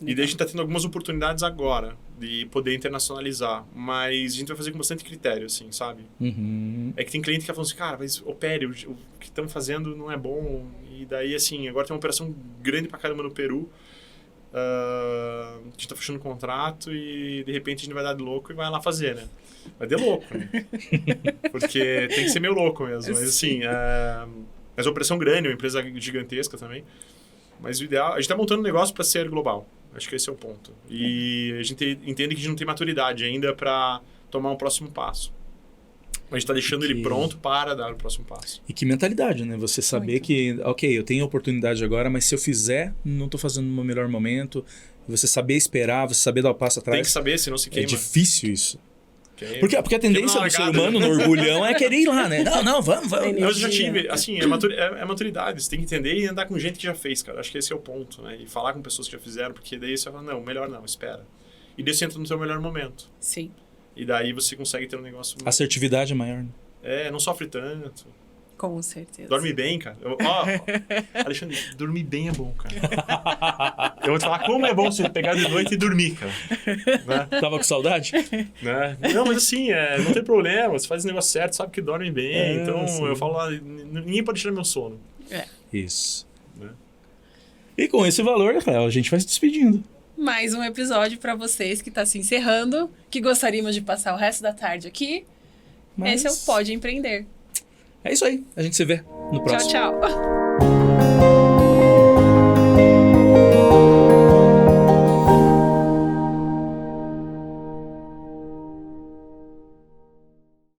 E daí a gente tá tendo algumas oportunidades agora de poder internacionalizar. Mas a gente vai fazer com bastante critério, assim, sabe? Uhum. É que tem cliente que fala assim, cara, mas opere, o que estamos fazendo não é bom. E daí, assim, agora tem uma operação grande pra caramba no Peru. A gente tá fechando um contrato e de repente a gente vai dar de louco e vai lá fazer, né? Vai de louco, né? Porque tem que ser meio louco mesmo. Mas assim, mas a operação grande, uma empresa gigantesca também. Mas o ideal, a gente tá montando um negócio para ser global. Acho que esse é o ponto. E a gente entende que a gente não tem maturidade ainda para tomar um próximo passo. Mas a gente tá deixando ele pronto para dar o próximo passo. E que mentalidade, né? Você saber Muito. que, ok, eu tenho a oportunidade agora, mas se eu fizer, não tô fazendo no meu melhor momento. Você saber esperar, você saber dar o passo atrás. Tem que saber, senão se É queima. difícil isso. Queima. Porque a tendência do ser humano, no orgulhão, é querer ir lá, né? Não, vamos. Eu já tive, assim, é maturidade. Você tem que entender e andar com gente que já fez, cara. Acho que esse é o ponto, né? E falar com pessoas que já fizeram, porque daí você fala, não, melhor não, espera. E daí você entra no seu melhor momento. Sim. E daí você consegue ter um negócio... Assertividade é maior, né? Não sofre tanto. Com certeza. Dorme bem, cara. Alexandre, dormir bem é bom, cara. Eu vou te falar como é bom você pegar de noite e dormir, cara. Né? Tava com saudade? Né? Não, mas assim, não tem problema. Você faz o negócio certo, sabe que dorme bem. Então, sim. eu falo lá, ninguém pode tirar meu sono. Isso. Né? E com esse valor, Rafael, a gente vai se despedindo. Mais um episódio pra vocês que tá se encerrando, que gostaríamos de passar o resto da tarde aqui. Mas Esse é o Pode Empreender. é isso aí. A gente se vê no próximo. Tchau, tchau.